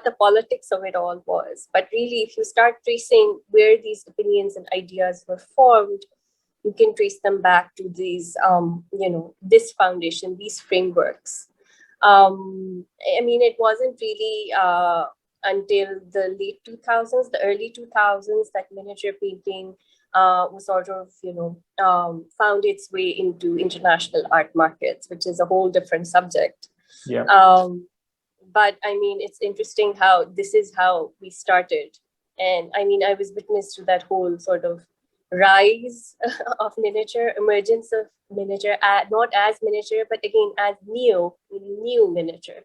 Speaker 3: the politics of it all was. But really, if you start tracing where these opinions and ideas were formed, you can trace them back to these, you know, this foundation, these frameworks. I mean, it wasn't really until the late 2000s, the early 2000s, that miniature painting sort of, found its way into international art markets, which is a whole different subject.
Speaker 1: Yeah.
Speaker 3: But I mean, it's interesting how this is how we started. And I mean, I was witness to that whole sort of rise of miniature, emergence of miniature, not as miniature, but again, as new miniature,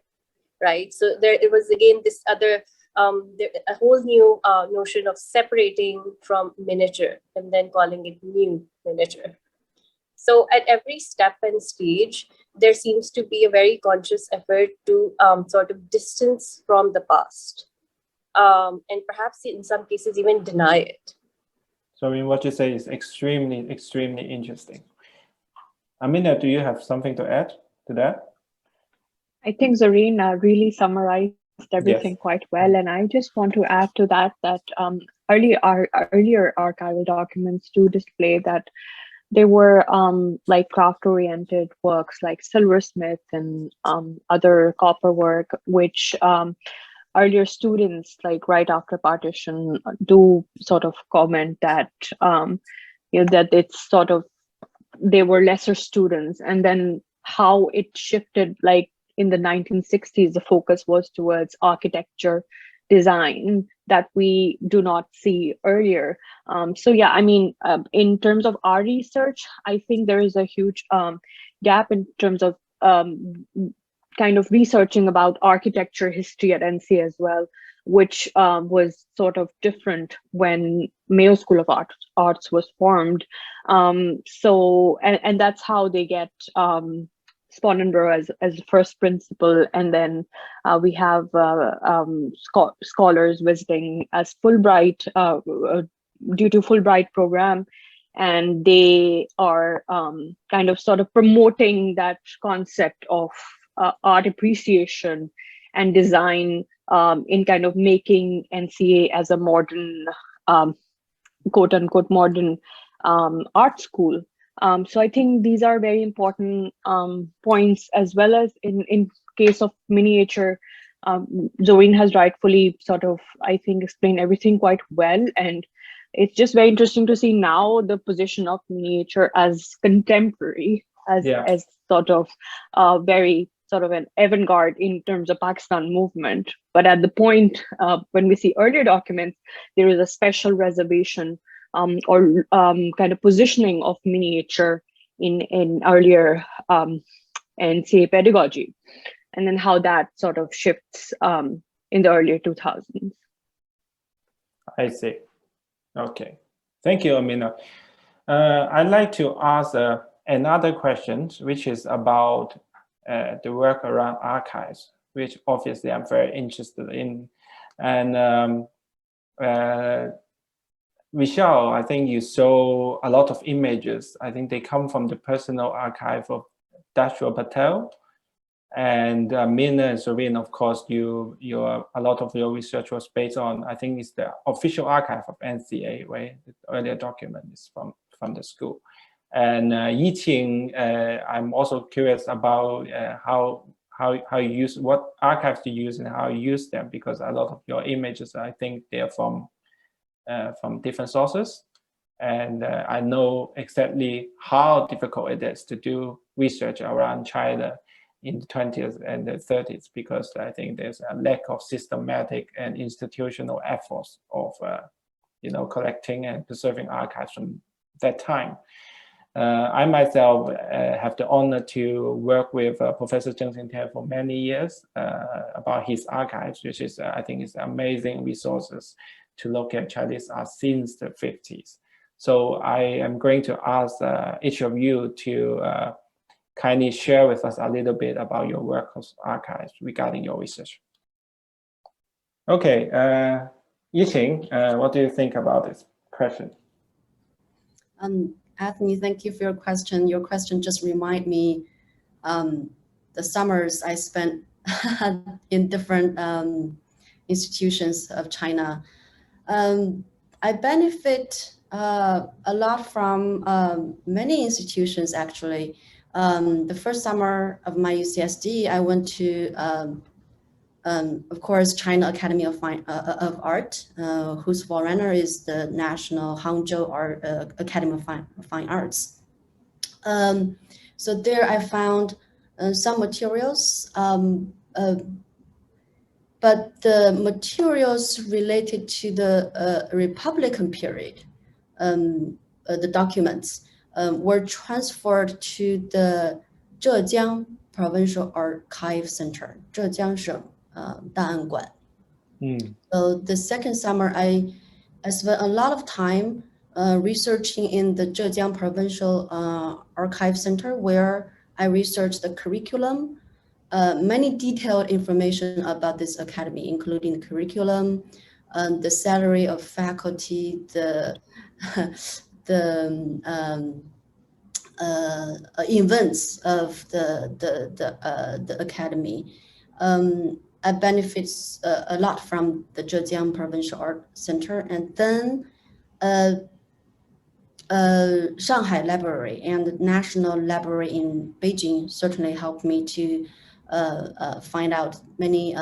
Speaker 3: right? So it was again this other, a whole new notion of separating from miniature and then calling it new miniature. So at every step and stage, there seems to be a very conscious effort to sort of distance from the past, and perhaps in some cases even deny it.
Speaker 1: So I mean, what you say is extremely, extremely interesting. Amina, do you have something to add to that?
Speaker 4: I think Zohreen really summarized everything
Speaker 1: Yes.
Speaker 4: quite well, and I just want to add to that earlier archival documents do display that there were like craft-oriented works like silversmith and other copper work, which earlier students, like right after partition, do sort of comment that that it's sort of they were lesser students, and then how it shifted, like in the 1960s, the focus was towards architecture design that we do not see earlier. So yeah, I mean, in terms of our research, I think there is a huge gap in terms of kind of researching about architecture history at NCA as well, which was sort of different when Mayo School of Arts was formed. So, and that's how they get Sponenborough as the first principal, and then we have scholars visiting as Fulbright due to Fulbright program, and they are kind of sort of promoting that concept of art appreciation and design in kind of making NCA as a modern, quote unquote, modern art school. So I think these are very important points, as well as in case of miniature. Zohreen has rightfully sort of, I think, explained everything quite well. And it's just very interesting to see now the position of miniature as contemporary, as sort of very sort of an avant-garde in terms of Pakistan movement. But at the point when we see earlier documents, there is a special reservation or kind of positioning of miniature in earlier NCA pedagogy, and then how that sort of shifts in the earlier 2000s.
Speaker 1: I see. Okay. Thank you, Amina. I'd like to ask another question, which is about the work around archives, which obviously I'm very interested in. And Michelle, I think you saw a lot of images. I think they come from the personal archive of Dashwa Patel. And Amina and Zohreen, of course, a lot of your research was based on, I think it's the official archive of NCA, right? The earlier document is from the school. And Yiqing, I'm also curious about how you use, what archives you use and how you use them, because a lot of your images, I think they're from different sources. And I know exactly how difficult it is to do research around China in the 20th and the 30s, because I think there's a lack of systematic and institutional efforts of collecting and preserving archives from that time. I myself have the honor to work with Professor Zheng Shengtian for many years about his archives, which is, I think, is amazing resources to look at Chinese art since the 50s. So I am going to ask each of you to kindly share with us a little bit about your work of archives regarding your research. Okay, Yiqing, what do you think about this question?
Speaker 2: Anthony, thank you for your question. Your question just remind me the summers I spent in different institutions of China. I benefit a lot from many institutions, actually. The first summer of my UCSD, I went to Of course, China Academy of Art, whose forerunner is the National Hangzhou Academy of Fine Arts. So there I found some materials, but the materials related to the Republican period, the documents, were transferred to the Zhejiang Provincial Archive Center, Zhejiang Sheng Danguan. So the second summer, I spent a lot of time researching in the Zhejiang Provincial Archive Center, where I researched the curriculum, many detailed information about this academy, including the curriculum, the salary of faculty, the events of the academy. I benefits a lot from the Zhejiang Provincial Art Center, and then Shanghai Library and the National Library in Beijing certainly helped me to find out many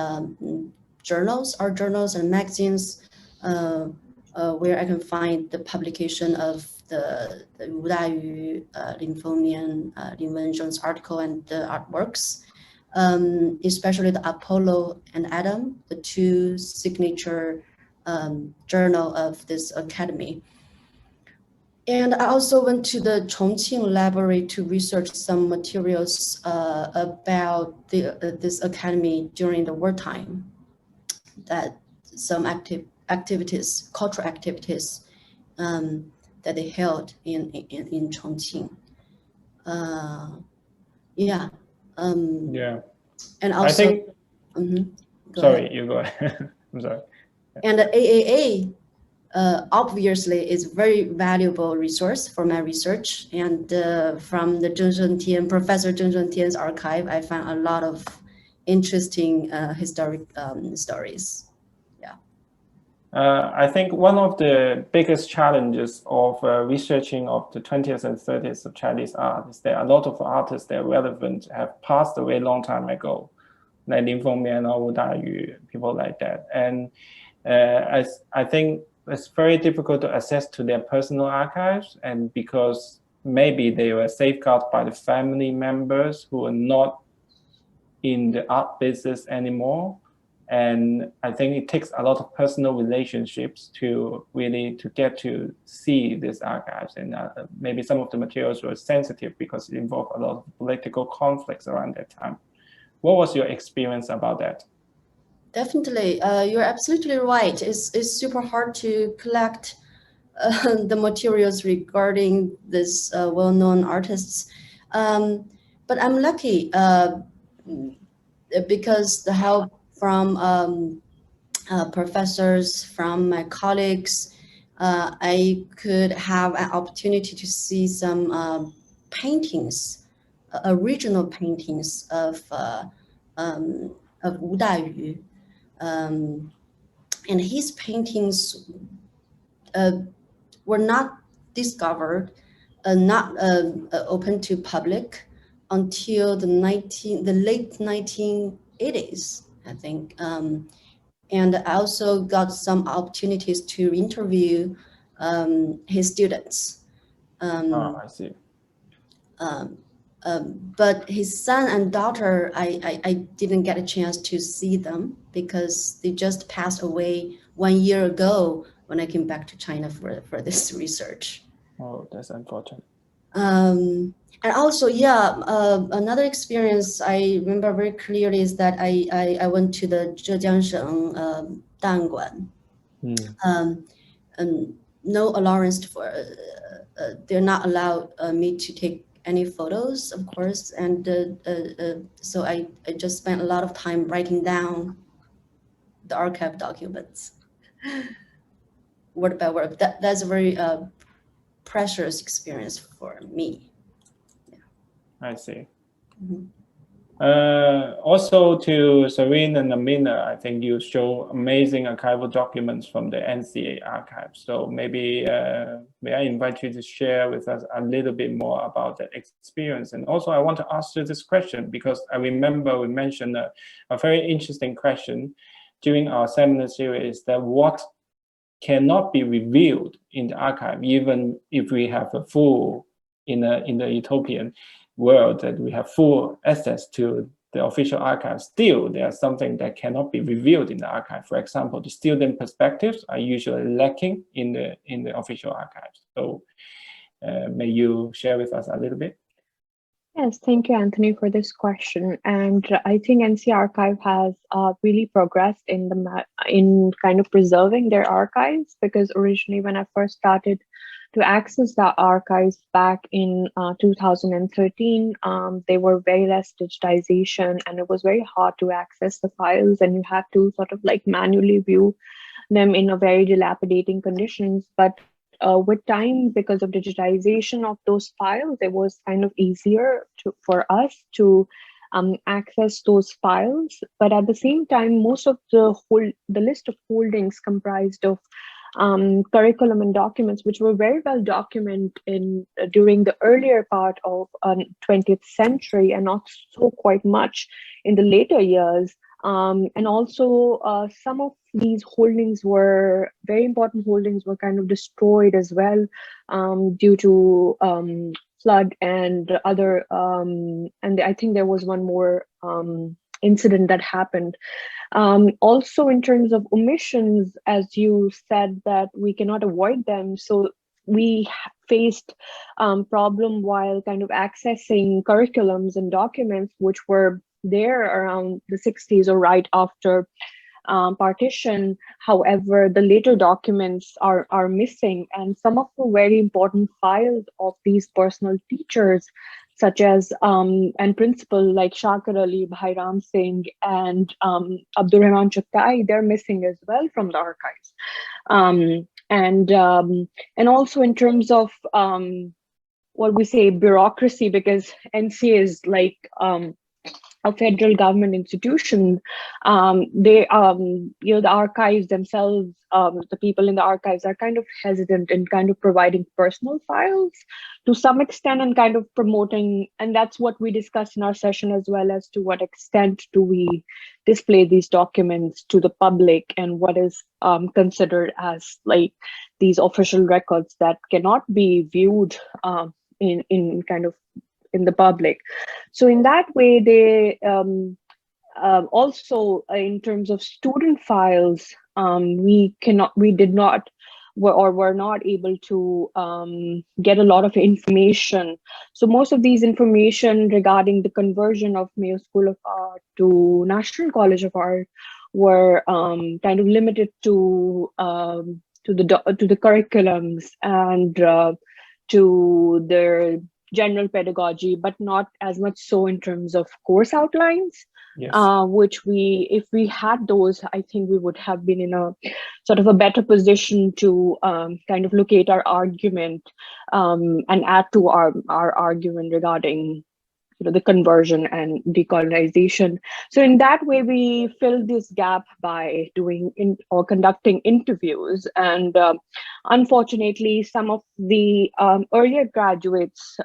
Speaker 2: journals, art journals and magazines, where I can find the publication of the Wu Dayu, Lin Fengmian, Lin Wenzheng's article and the artworks, especially the Apollo and Adam, the two signature journal of this academy. And I also went to the Chongqing library to research some materials about this academy during the wartime, that some activities, cultural activities that they held in Chongqing. Yeah. And also,
Speaker 1: I think, sorry,
Speaker 2: ahead.
Speaker 1: you go ahead. I'm sorry.
Speaker 2: And the AAA obviously is very valuable resource for my research. And from the Zheng Shengtian, Professor Zheng Shengtian's archive, I found a lot of interesting historic stories.
Speaker 1: I think one of the biggest challenges of researching of the 20th and 30th of Chinese art is that a lot of artists that are relevant have passed away a long time ago, like Lin Fengmian or Wu Dayu, people like that. And I think it's very difficult to access to their personal archives, and because maybe they were safeguarded by the family members who are not in the art business anymore. And I think it takes a lot of personal relationships to really to get to see these archives. And maybe some of the materials were sensitive because it involved a lot of political conflicts around that time. What was your experience about that?
Speaker 2: Definitely, you're absolutely right. It's super hard to collect the materials regarding this well-known artists. But I'm lucky because the help from professors, from my colleagues, I could have an opportunity to see some paintings, original paintings of Wu Dayu. And his paintings were not discovered, not open to public until the late 1980s, I think. And I also got some opportunities to interview his students.
Speaker 1: I see.
Speaker 2: But his son and daughter, I didn't get a chance to see them because they just passed away 1 year ago when I came back to China for this research.
Speaker 1: Oh, that's unfortunate.
Speaker 2: And also, another experience I remember very clearly is that I went to the Zhejiang Sheng Danguan. No allowance for, they're not allowed me to take any photos, of course. And so I just spent a lot of time writing down the archive documents, word by word. That's a very precious experience for me.
Speaker 1: I see. Also to Zohreen and Amina, I think you show amazing archival documents from the NCA archive. So maybe may I invite you to share with us a little bit more about the experience. And also I want to ask you this question because I remember we mentioned a very interesting question during our seminar series, that what cannot be revealed in the archive, even if we have a full, in the utopian world, that we have full access to the official archive, still there's something that cannot be revealed in the archive. For example, the student perspectives are usually lacking in the official archives. So may you share with us a little bit?
Speaker 4: Yes, thank you, Anthony, for this question. And I think NC Archive has really progressed in kind of preserving their archives, because originally when I first started to access the archives back in 2013, they were very less digitization, and it was very hard to access the files, and you had to sort of like manually view them in a very dilapidating conditions. But with time, because of digitization of those files, it was kind of easier for us to access those files. But at the same time, most of the list of holdings comprised of curriculum and documents, which were very well documented during the earlier part of 20th century, and not so quite much in the later years. And also some of these holdings were very important holdings were kind of destroyed as well due to flood and other, and I think there was one more incident that happened. Also in terms of omissions, as you said, that we cannot avoid them. So we faced problem while kind of accessing curriculums and documents which were there around the 60s or right after partition. However, the later documents are missing, and some of the very important files of these personal teachers, such as and principal like Shakir Ali, Bhairam Singh, and Abdur Rahman Chaktai, they're missing as well from the archives. And also in terms of what we say bureaucracy, because NCA is like a federal government institution, they, the archives themselves, the people in the archives are kind of hesitant in kind of providing personal files to some extent and kind of promoting, and that's what we discussed in our session as well, as to what extent do we display these documents to the public, and what is considered as like these official records that cannot be viewed in kind of in the public. So in that way, they also in terms of student files, we did not were not able to get a lot of information. So most of these information regarding the conversion of Mayo School of Art to National College of Art were kind of limited to the curriculums and to their general pedagogy, but not as much so in terms of course outlines.
Speaker 1: Yes.
Speaker 4: Which if we had those, I think we would have been in a sort of a better position to kind of locate our argument and add to our argument regarding the conversion and decolonization. So in that way, we filled this gap by doing or conducting interviews. And unfortunately, some of the earlier graduates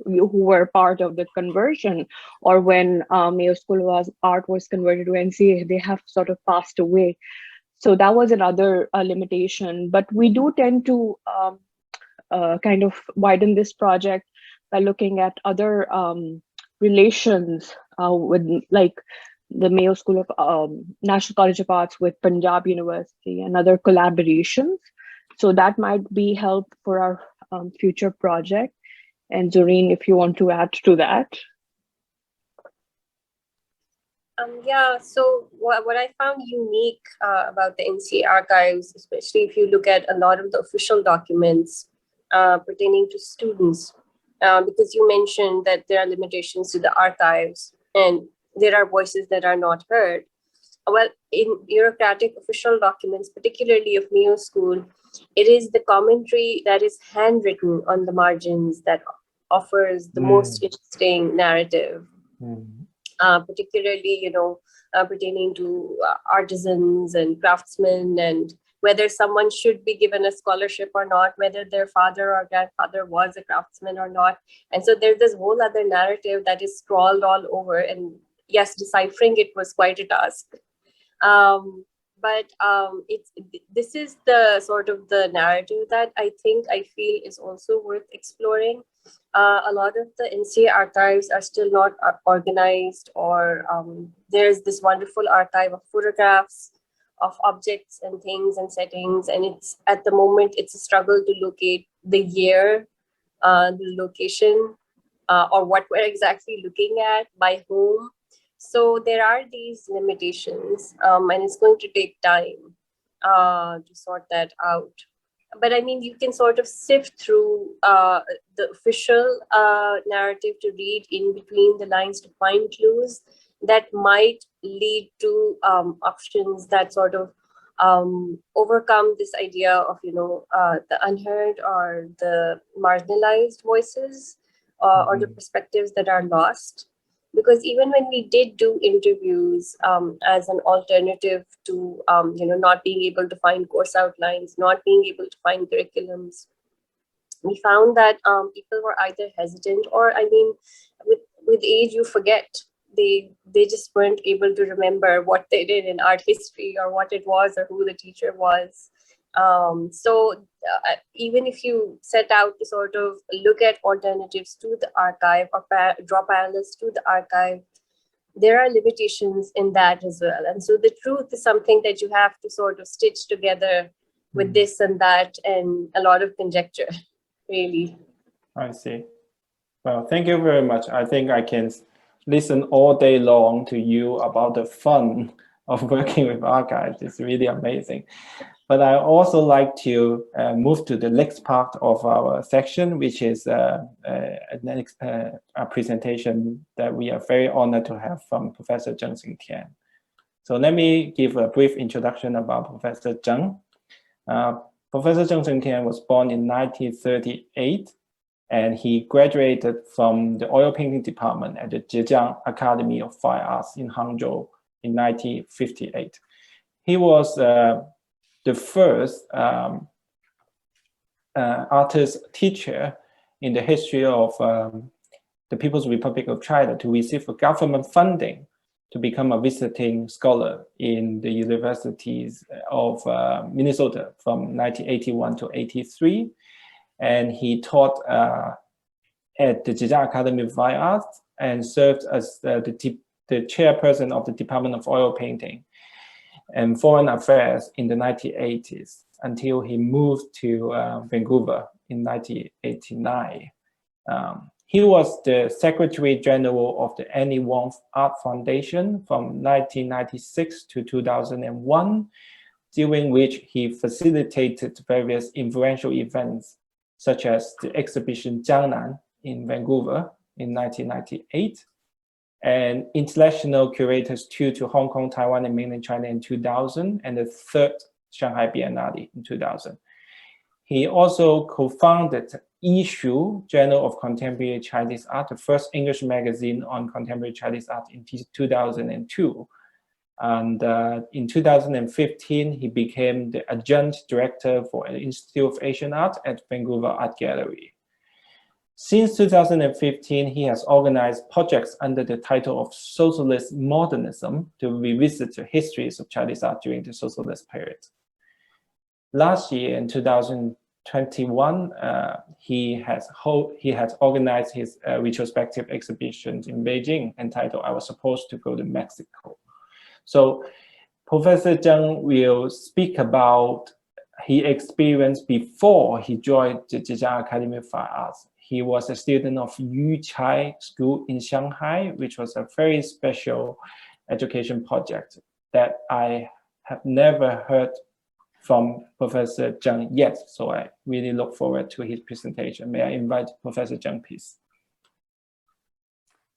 Speaker 4: who were part of the conversion, or when Mayo School of Art was converted to NCA, they have sort of passed away. So that was another limitation. But we do tend to kind of widen this project by looking at other relations with like the Mayo School of National College of Arts with Punjab University and other collaborations. So that might be help for our future project. And Zohreen, if you want to add to that.
Speaker 3: Yeah, so what I found unique about the NCA archives, especially if you look at a lot of the official documents pertaining to students, because you mentioned that there are limitations to the archives and there are voices that are not heard. Well, in bureaucratic official documents, particularly of Mayo School, it is the commentary that is handwritten on the margins that offers the most interesting narrative. particularly, pertaining to artisans and craftsmen, and whether someone should be given a scholarship or not, whether their father or grandfather was a craftsman or not. And so there's this whole other narrative that is scrawled all over. And yes, deciphering it was quite a task. But this is the sort of the narrative that I feel is also worth exploring. A lot of the NCA archives are still not organized, or there's this wonderful archive of photographs of objects and things and settings, and it's at the moment it's a struggle to locate the year, the location, or what we're exactly looking at, by whom. So there are these limitations, and it's going to take time to sort that out. But I mean, you can sort of sift through the official narrative to read in between the lines to find clues that might lead to options that sort of overcome this idea of, the unheard or the marginalized voices, or the perspectives that are lost. Because even when we did do interviews as an alternative to, not being able to find course outlines, not being able to find curriculums, we found that people were either hesitant, or, I mean, with age, you forget. They just weren't able to remember what they did in art history, or what it was, or who the teacher was. So even if you set out to sort of look at alternatives to the archive, or draw parallels to the archive, there are limitations in that as well. And so the truth is something that you have to sort of stitch together with this and that, and a lot of conjecture, really.
Speaker 1: I see. Well, thank you very much. I think I can listen all day long to you about the fun of working with archives. It's really amazing. But I also like to move to the next part of our section, which is a presentation that we are very honored to have from Professor Zheng Shengtian. So let me give a brief introduction about Professor Zheng. Professor Zheng Shengtian was born in 1938, and he graduated from the oil painting department at the Zhejiang Academy of Fine Arts in Hangzhou in 1958. He was the first artist teacher in the history of the People's Republic of China to receive government funding to become a visiting scholar in the universities of Minnesota from 1981 to 83. And he taught at the Zhejiang Academy of Fine Arts and served as the chairperson of the Department of Oil Painting and Foreign Affairs in the 1980s until he moved to Vancouver in 1989. He was the Secretary General of the Annie Wong Art Foundation from 1996 to 2001, during which he facilitated various influential events, such as the exhibition Jiangnan in Vancouver in 1998, and International Curators Tour to Hong Kong, Taiwan, and Mainland China in 2000, and the third Shanghai Biennale in 2000. He also co-founded Issue, Journal of Contemporary Chinese Art, the first English magazine on contemporary Chinese art in 2002. And in 2015, he became the adjunct director for the Institute of Asian Art at Vancouver Art Gallery. Since 2015, he has organized projects under the title of Socialist Modernism to revisit the histories of Chinese art during the socialist period. Last year, in 2021, he has organized his retrospective exhibitions in Beijing entitled "I Was Supposed to Go to Mexico." So Professor Zheng will speak about his experience before he joined the Zhejiang Academy of Fine Arts. He was a student of Yu Chai School in Shanghai, which was a very special education project that I have never heard from Professor Zheng yet. So I really look forward to his presentation. May I invite Professor Zheng, please?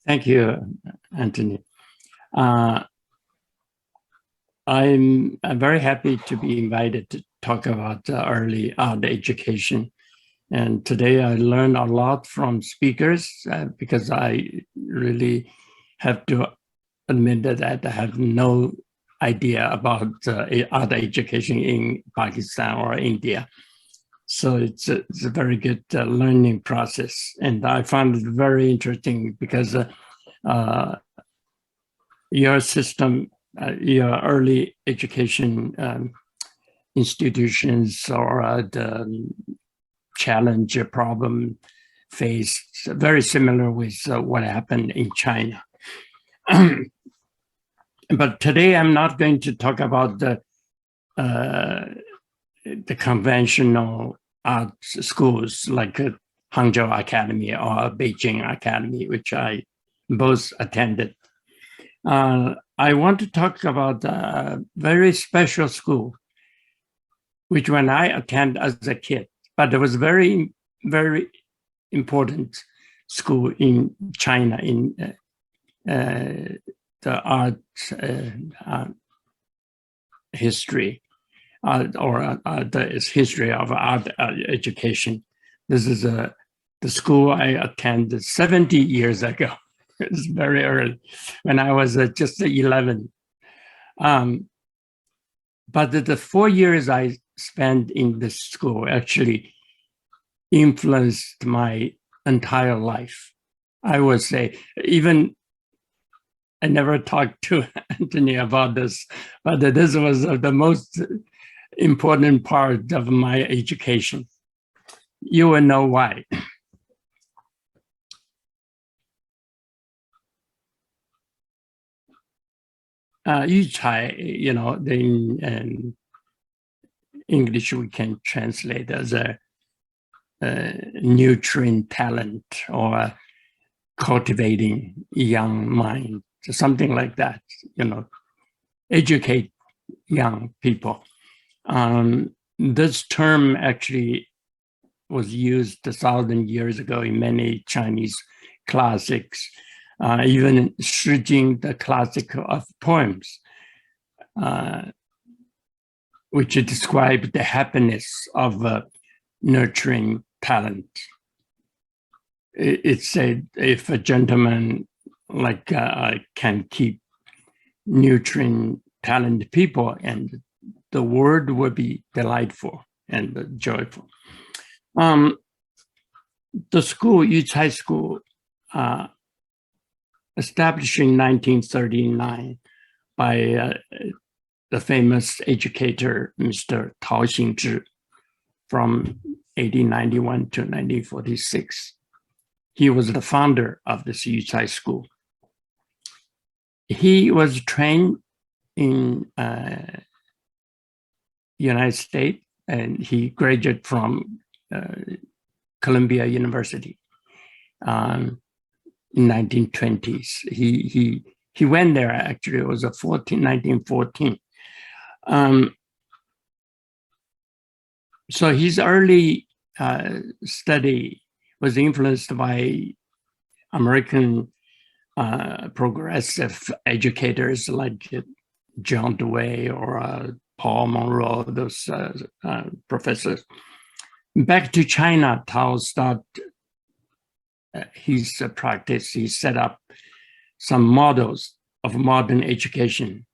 Speaker 5: Thank you, Anthony. I'm very happy to be invited to talk about early art education. And today I learned a lot from speakers because I really have to admit that I have no idea about art education in Pakistan or India. So it's a very good learning process. And I found it very interesting because your system, your early education institutions or the challenge problem faced very similar with what happened in China. But today I'm not going to talk about the conventional art schools like Hangzhou Academy or Beijing Academy, which I both attended. I want to talk about a very special school, which when I attended as a kid, but it was very, very important school in China in the art history or the history of art education. This is the school I attended 70 years ago. It's very early, when I was just 11. But the 4 years I spent in this school actually influenced my entire life. I would say, even I never talked to Anthony about this, but this was the most important part of my education. You will know why. Yuchai, you know, in English we can translate as a nurturing talent or cultivating young mind, something like that, you know, educate young people. This term actually was used 1,000 years ago in many Chinese classics, even Shi Jing, the classic of poems, which describe the happiness of nurturing talent. It said, if a gentleman like can keep nurturing talented people, and the world will be delightful and joyful. The school, Yuchai School, established in 1939 by the famous educator, Mr. Tao Xingzhi, from 1891 to 1946. He was the founder of this Yuchai School. He was trained in United States, and he graduated from Columbia University in 1920s. He went there, actually. It was 1914. So his early study was influenced by American progressive educators like John Dewey or Paul Monroe, those professors. Back to China, Tao started his practice. He set up some models of modern education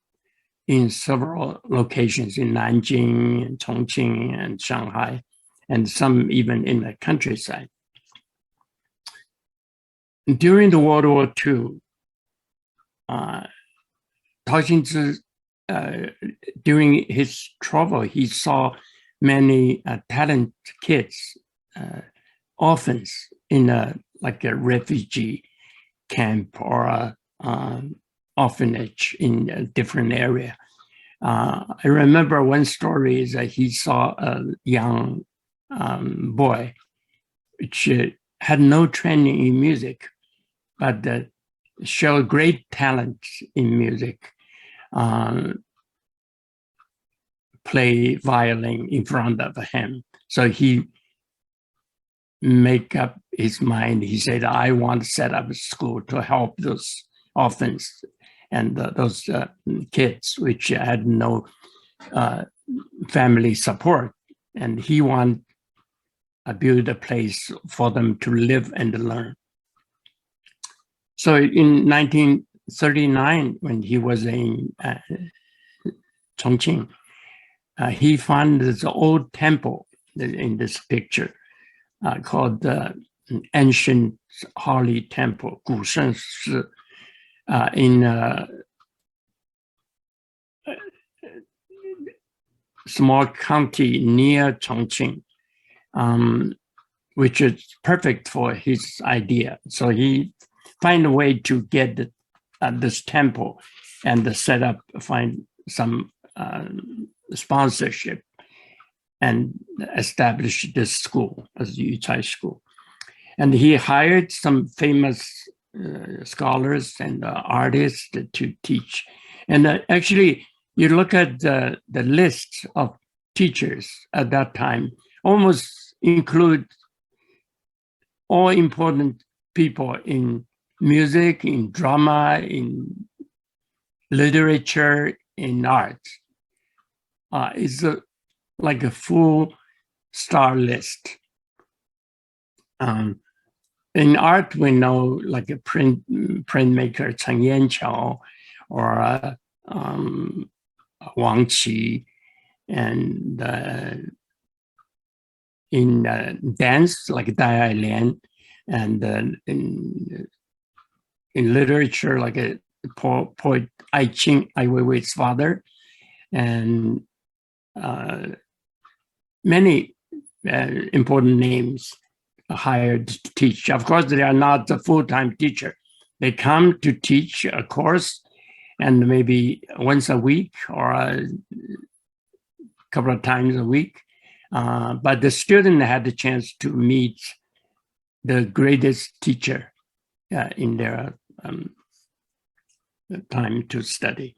Speaker 5: in several locations in Nanjing, and Chongqing, and Shanghai, and some even in the countryside. During the World War II, Tao Xingzhi, during his travel, he saw many talented kids, orphans, in a refugee camp or a orphanage in a different area. I remember one story is that he saw a young boy which had no training in music, but showed great talent in music. Play violin in front of him. So he make up his mind. He said, I want to set up a school to help those orphans and those kids which had no family support. And he want to build a place for them to live and learn. So in 19 1939, when he was in Chongqing, he found this old temple in this picture called the Ancient Holy Temple, 古圣寺, in a small county near Chongqing, which is perfect for his idea. So he find a way to get this temple and set up, find some sponsorship and establish this school as Yucai School. And he hired some famous scholars and artists to teach. And actually, you look at the list of teachers at that time, almost include all important people in music, in drama, in literature, in art. It's like a full star list. In art, we know like a printmaker, Cheng Yanqiao, or Wang Qi, and in dance, like Dai Lian, and in literature, like a poet Yiqing, Ai Weiwei's father, and many important names hired to teach. Of course, they are not a full-time teacher. They come to teach a course, and maybe once a week or a couple of times a week. But the student had the chance to meet the greatest teacher in their time to study.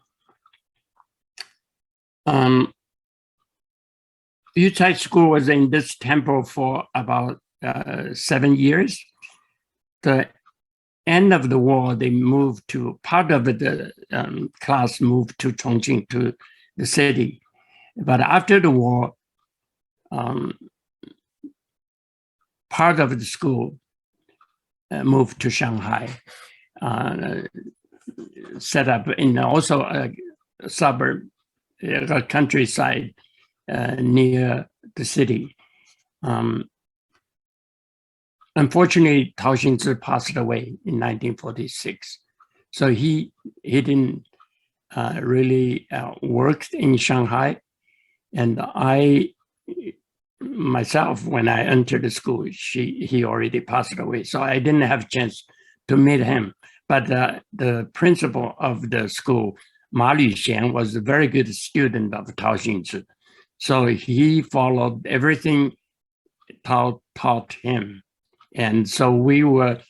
Speaker 5: Yucai School was in this temple for about 7 years. The end of the war, they moved to, part of the class moved to Chongqing, to the city. But after the war, part of the school moved to Shanghai, set up in also a suburb, a countryside near the city. Unfortunately, Tao Xingzhi passed away in 1946. So he didn't really work in Shanghai. And I, myself, when I entered the school, he already passed away. So I didn't have a chance to meet him. But the principal of the school, Ma Luxian, was a very good student of Tao Xingzhi. So he followed everything Tao taught him. And so we were,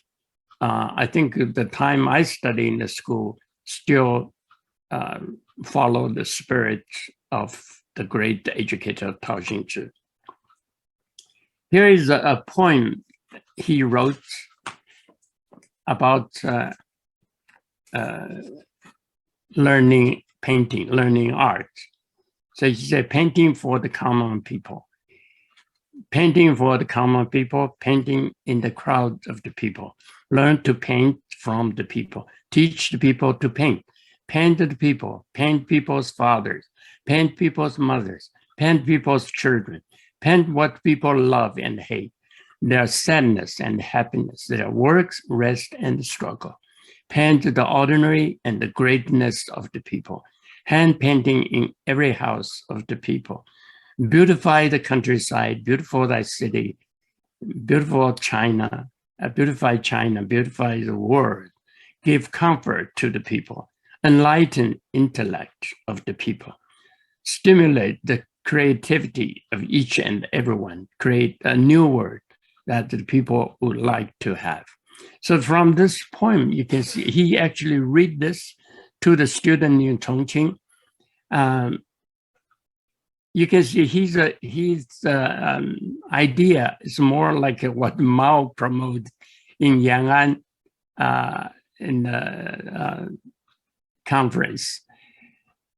Speaker 5: I think at the time I studied in the school, still follow the spirit of the great educator Tao Xingzhi. Here is a poem he wrote about learning painting, learning art. So he said, painting for the common people. Painting for the common people, painting in the crowd of the people. Learn to paint from the people. Teach the people to paint. Paint the people, paint people's fathers, paint people's mothers, paint people's children, paint what people love and hate, their sadness and happiness, their works, rest, and struggle. Paint the ordinary and the greatness of the people. Hand painting in every house of the people. Beautify the countryside, beautify thy city, beautiful China, beautify China, beautify the world. Give comfort to the people. Enlighten intellect of the people. Stimulate the creativity of each and everyone. Create a new word that the people would like to have. So from this poem, you can see he actually read this to the student in Chongqing. You can see his idea is more like what Mao promoted in Yan'an in the conference.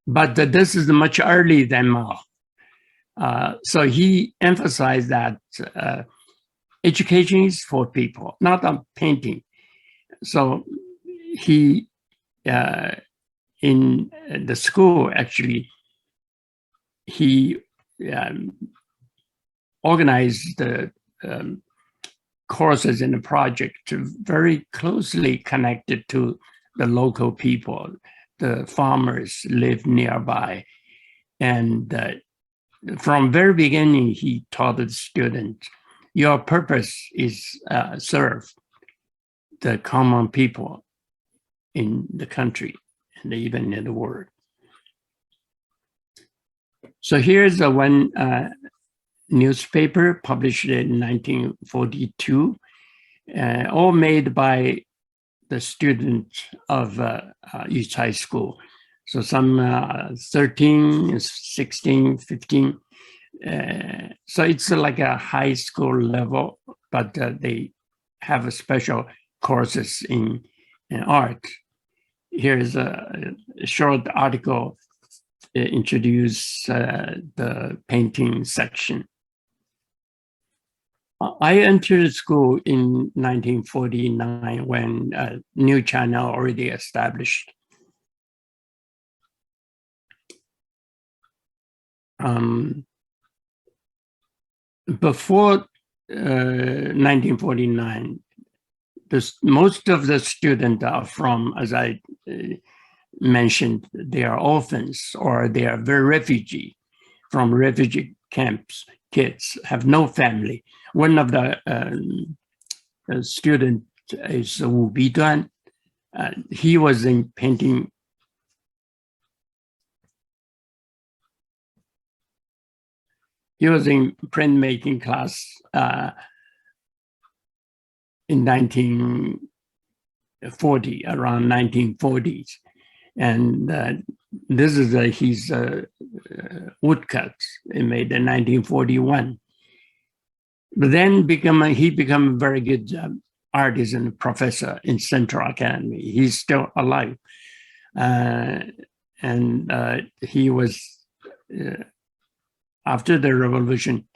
Speaker 5: But this is much earlier than Mao. So he emphasized that education is for people, not on painting. So he in the school, actually, he organized the courses in the project to very closely connected to the local people. The farmers live nearby. And from very beginning, he taught the students, your purpose is serve the common people in the country and even in the world. So here's one newspaper published in 1942, all made by the students of Yiqing School. So some 13, 16, 15. So it's like a high school level, but they have a special courses in art. Here's a short article introduce the painting section. I entered school in 1949 when New China already established. Before 1949, most of the students are from, as I mentioned, they are orphans or they are very refugee from refugee camps. Kids have no family. One of the student is Wu Biduan. He was in painting. He was in printmaking class in 1940, around 1940s. And this is his woodcuts he made in 1941. But then he became a very good artist and professor in Central Academy. He's still alive. He was, after the revolution,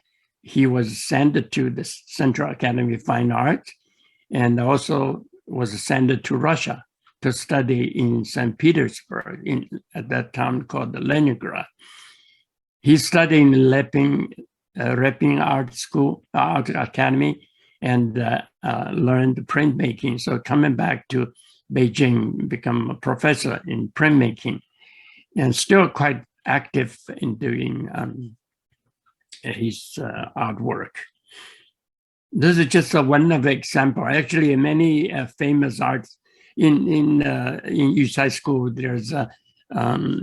Speaker 5: he was sent to the Central Academy of Fine Arts and also was sent to Russia to study in St. Petersburg, at that time called Leningrad. He studied in Repin Art School, Art Academy, and learned printmaking. So coming back to Beijing, become a professor in printmaking, and still quite active in doing his artwork. This is just one of the example. Actually, many famous arts in Yiqing School. There's a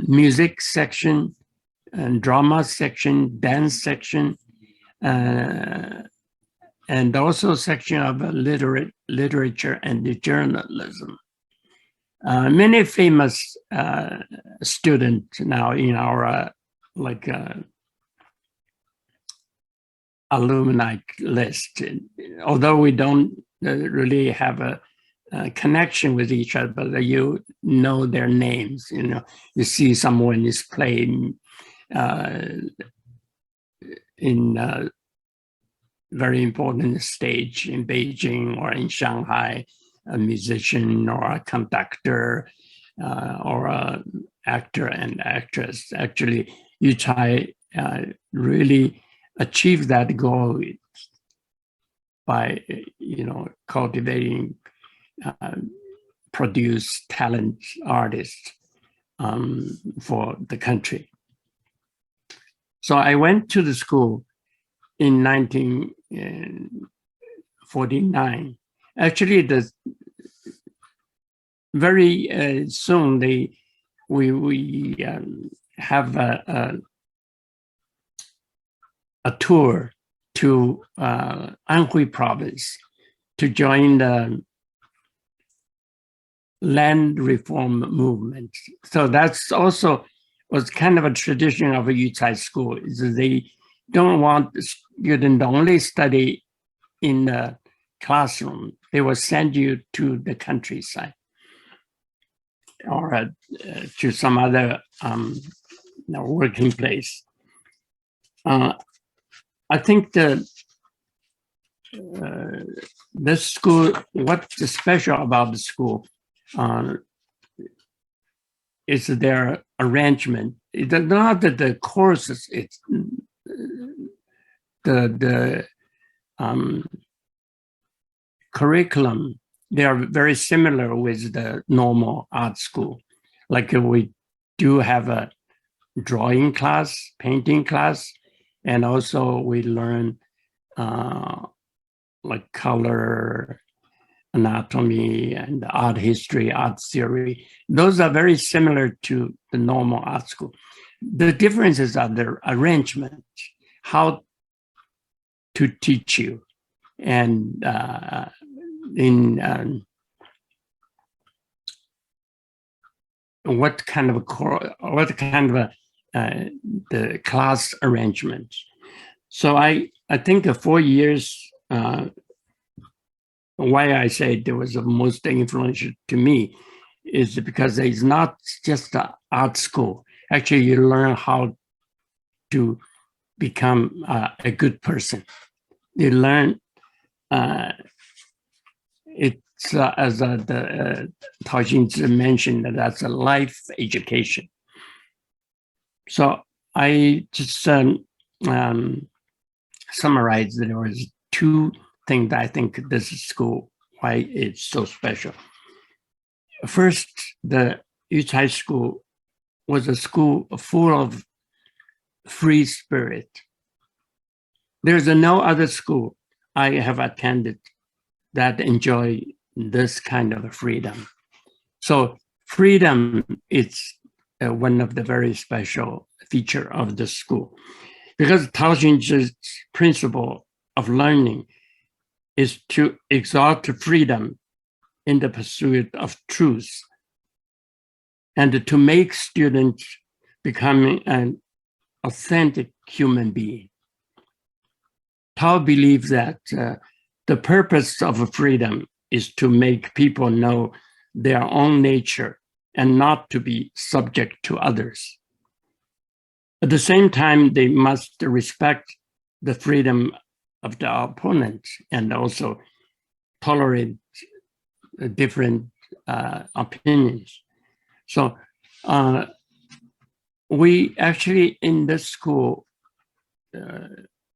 Speaker 5: music section, and drama section, dance section, and also section of literature and journalism. Many famous students now in our alumni list, although we don't really have a connection with each other, but you know their names. You know, you see someone is playing in a very important stage in Beijing or in Shanghai, a musician or a conductor or an actor and actress. Actually, Yiqing really achieved that goal by cultivating produce talent artists for the country. So I went to the school in 1949. Actually, very soon we have a tour to Anhui province to join the land reform movement. So that's also was kind of a tradition of a Yiqing school. Is they don't want the student to only study in the classroom. They will send you to the countryside or to some other working place. I think this school, what's special about the school? is their arrangement. It's not that the courses, it's the curriculum, they are very similar with the normal art school. Like we do have a drawing class, painting class, and also we learn like color, anatomy, and art history, art theory. Those are very similar to the normal art school. The differences are the arrangement, how to teach you, and what kind of the class arrangement. So I think the 4 years, why I say it was the most influential to me is because it's not just an art school. Actually, you learn how to become a good person. You learn, it's as the Tao Xing mentioned, that's a life education. So I just summarized that there was 2 things that I think this school, why it's so special. First, the Ejaz school was a school full of free spirit. There's no other school I have attended that enjoy this kind of freedom. So freedom is one of the very special feature of the school, because Tao Xing's principle of learning is to exalt freedom in the pursuit of truth and to make students becoming an authentic human being. Tao believes that the purpose of freedom is to make people know their own nature and not to be subject to others. At the same time, they must respect the freedom of the opponent and also tolerate different opinions. So we actually in this school,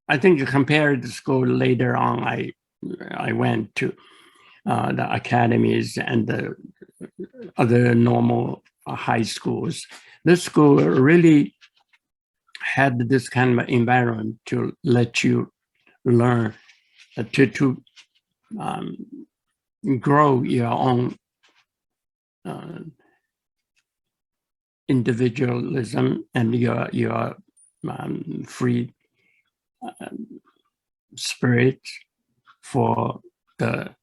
Speaker 5: I think compared to school later on, I went to the academies and the other normal high schools. This school really had this kind of environment to let you learn, to grow your own individualism and your free spirit for the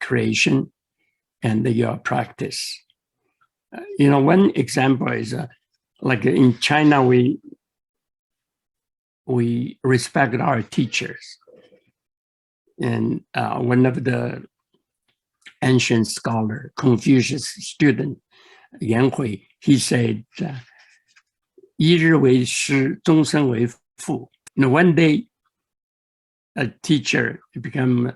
Speaker 5: creation and your practice. One example is like in China, we respect our teachers. And one of the ancient scholar, Confucius student, Yan Hui, he said, 一日为师，终身为父. One day, a teacher become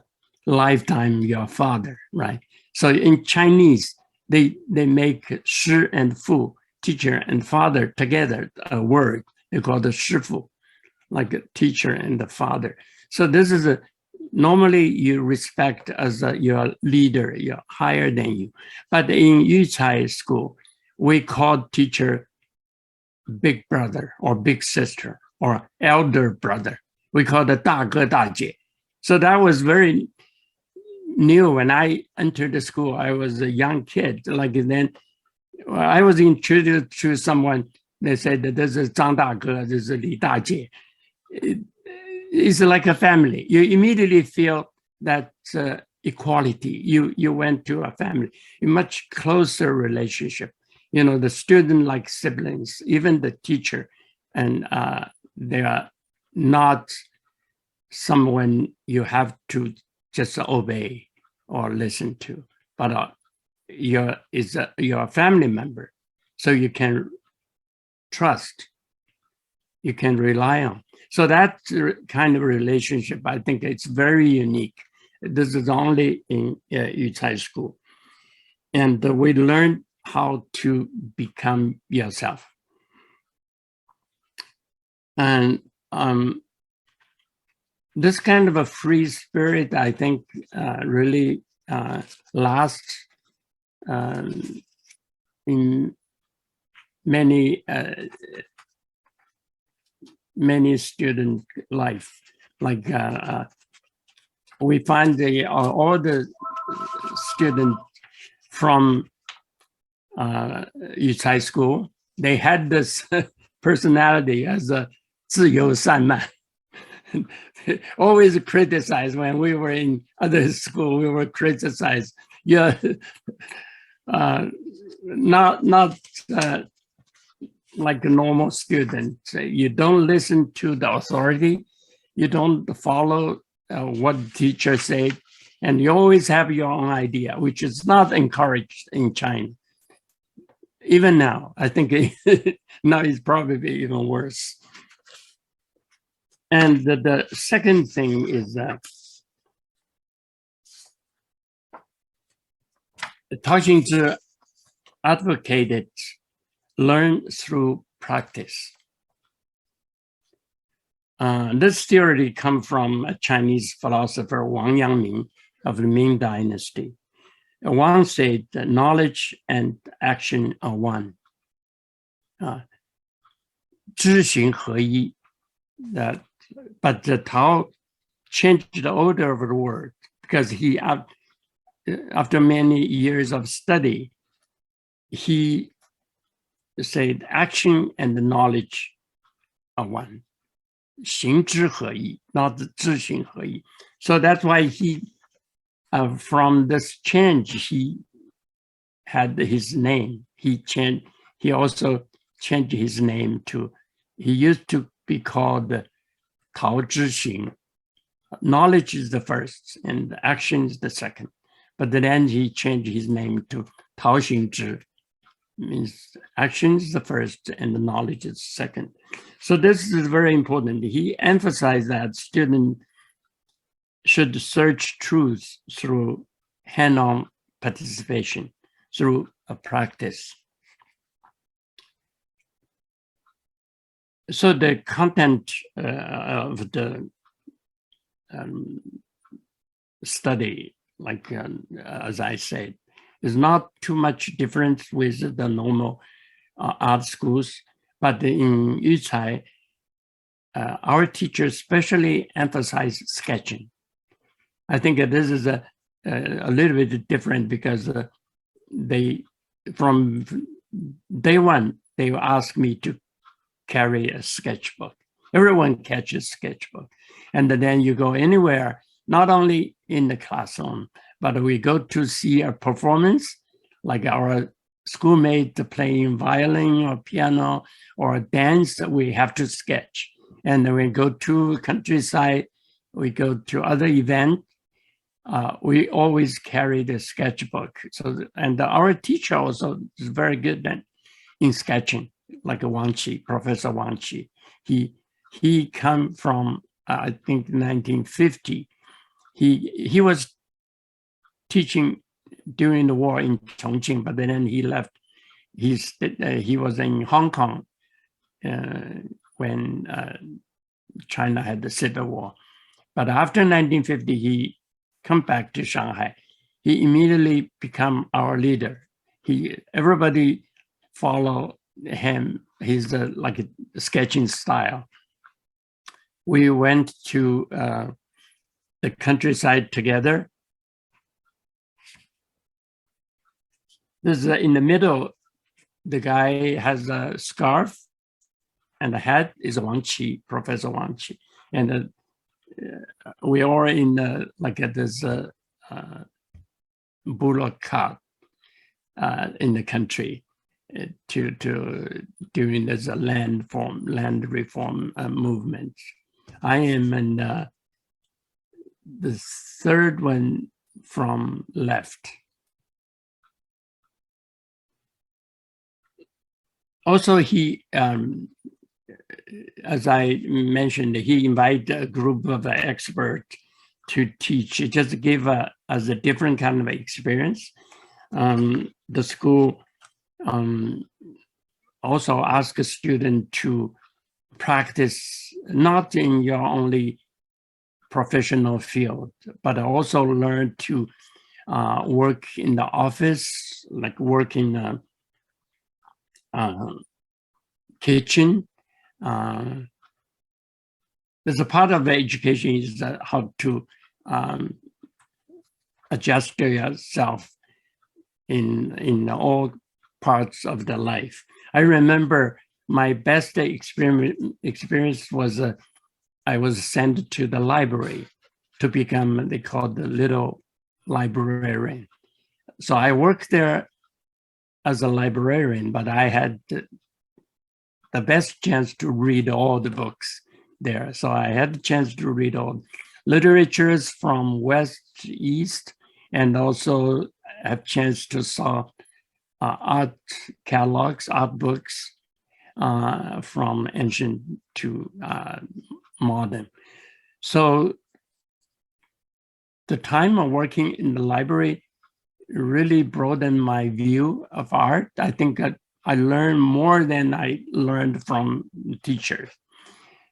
Speaker 5: lifetime your father, right? So in Chinese, they make 师 and 父, teacher and father together, a word. They call it 师父, like a teacher and the father. So this is normally you respect as your leader, you're higher than you. But in Yucai school, we call teacher big brother or big sister or elder brother. We call it 大哥大姐. So that was very new. When I entered the school, I was a young kid. Like then I was introduced to someone, they said that this is 张大哥, this is 李大姐. It's like a family. You immediately feel that equality. You went to a family, a much closer relationship. The student like siblings, even the teacher, and they are not someone you have to just obey or listen to, but you're a family member, so you can trust, you can rely on. So that kind of relationship, I think it's very unique. This is only in Yucai school. And we learn how to become yourself. And this kind of a free spirit, I think, really lasts in many student life. Like we find all the students from Yiqing school, they had this personality as a 自由散漫. Always criticized when we were in other school, we were criticized. Yeah, not like a normal student. You don't listen to the authority. You don't follow what the teacher said. And you always have your own idea, which is not encouraged in China. Even now, I think now it's probably even worse. And the second thing is Tao advocated learn through practice. This theory comes from a Chinese philosopher, Wang Yangming of the Ming Dynasty. Wang said that knowledge and action are one. 知行合一, but the Tao changed the order of the word because he, after many years of study, he said action and knowledge are one. 行之合一, not 知行合一. So that's why he, from this change, he had his name. He also changed his name to, he used to be called Tao Zhi Xing. Knowledge is the first and action is the second. But then he changed his name to Tao Xing Zhi. Means action is the first and the knowledge is second. So this is very important. He emphasized that students should search truth through hand-on participation, through a practice. So the content of the study, like as I said, is not too much different with the normal art schools, but in Yiqing, our teachers especially emphasize sketching. I think this is a little bit different because they, from day one, they ask me to carry a sketchbook. Everyone catches sketchbook. And then you go anywhere, not only in the classroom, but we go to see a performance, like our schoolmate playing violin or piano or dance, we have to sketch. And then we go to countryside, we go to other events, we always carry the sketchbook. So, and our teacher also is very good in sketching, like Wang Qi, Professor Wang Qi. He come from, I think, 1950. He was teaching during the war in Chongqing, but then he left. He was in Hong Kong when China had the Civil War. But after 1950, he come back to Shanghai. He immediately become our leader. Everybody follow him. He's like a sketching style. We went to the countryside together. This is in the middle. The guy has a scarf, and the hat is Wang Qi, Professor Wang Qi, and we are in like this bullock cart in the country during this land reform movement. I am in the third one from left. Also, he, as I mentioned, he invited a group of experts to teach, just give us a different kind of experience. the school also asks a student to practice not in your only professional field, but also learn to work in the office, like work in a kitchen. There's a part of the education is how to adjust yourself in all parts of the life. I remember my best experience was I was sent to the library to become, they called the little librarian. So I worked there as a librarian, but I had the best chance to read all the books there. So I had the chance to read all literatures from West to East, and also have chance to saw art catalogs, art books from ancient to modern. So the time of working in the library really broadened my view of art. I think I learned more than I learned from teachers.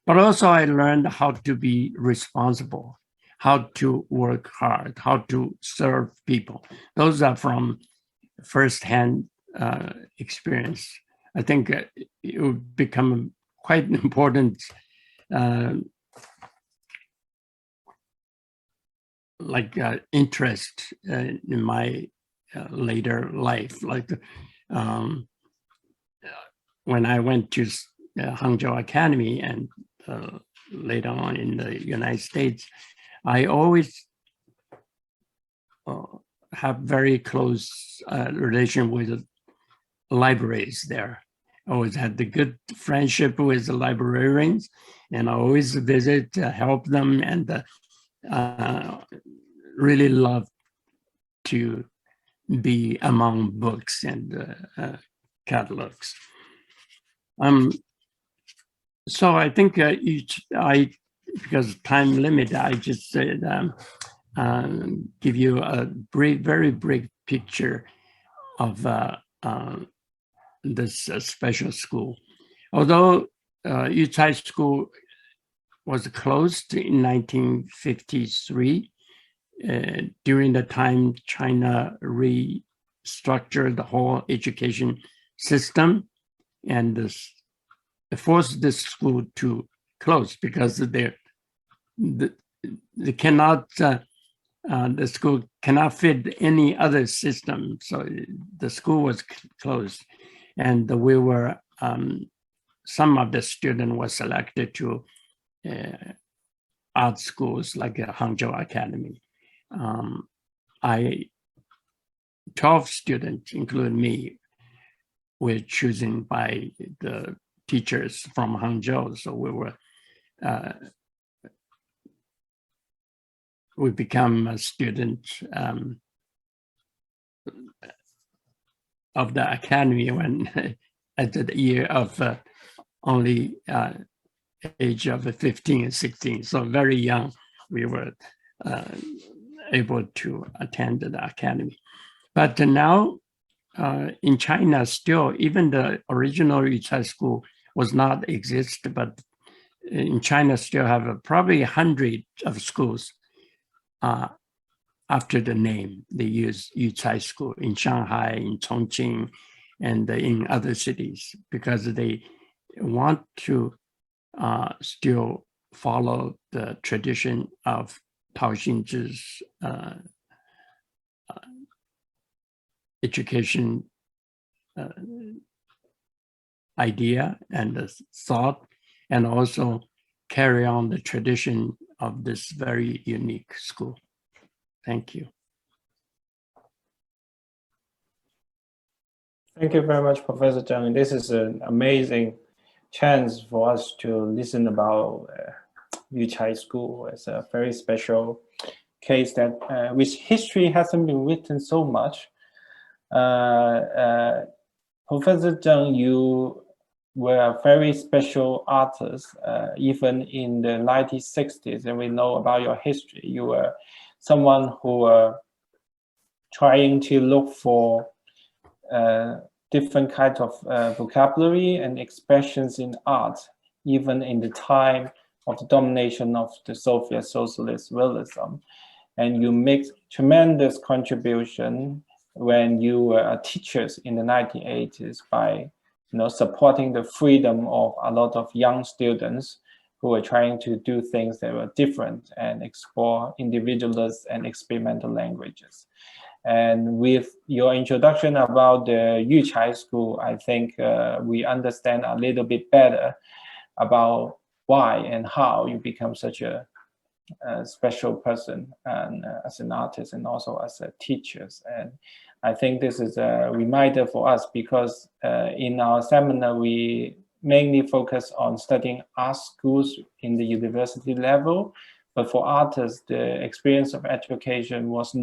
Speaker 5: But also I learned how to be responsible, how to work hard, how to serve people. Those are from firsthand experience. I think it would become quite important interest in my later life. Like when I went to Hangzhou Academy and later on in the United States, I always have very close relation with libraries there. I always had the good friendship with the librarians, and I always visit, help them, and really love to be among books and catalogs. So I think because time limit, I just said give you a very brief picture of this special school. Although Yucai School was closed in 1953, during the time China restructured the whole education system and forced this school to close because they cannot, the school cannot fit any other system. So the school was closed, and we were, some of the students were selected to art schools like Hangzhou Academy. 12 students, including me, were chosen by the teachers from Hangzhou. So we become a student of the academy when at the year of only age of 15 and 16. So very young, we were able to attend the academy. But now in China still, even the original Yucai school was not exist, but in China still have probably 100 of schools after the name. They use Yucai school in Shanghai, in Chongqing, and in other cities, because they want to still follow the tradition of Tao Xingzhi's education idea and the thought, and also carry on the tradition of this very unique school. Thank you.
Speaker 1: Thank you very much, Professor Zheng. This is an amazing chance for us to listen about Yucai School. It's a very special case that which history hasn't been written so much. Professor Zheng, you were a very special artist, even in the 1960s, and we know about your history. You were someone who trying to look for different kinds of vocabulary and expressions in art, even in the time of the domination of the Soviet socialist realism. And you make tremendous contribution when you were teachers in the 1980s by supporting the freedom of a lot of young students who were trying to do things that were different and explore individualist and experimental languages. And with your introduction about the Yuchai School, I think we understand a little bit better about why and how you become such a special person and as an artist and also as a teacher. And I think this is a reminder for us because in our seminar, we mainly focus on studying art schools in the university level. But for artists, the experience of education was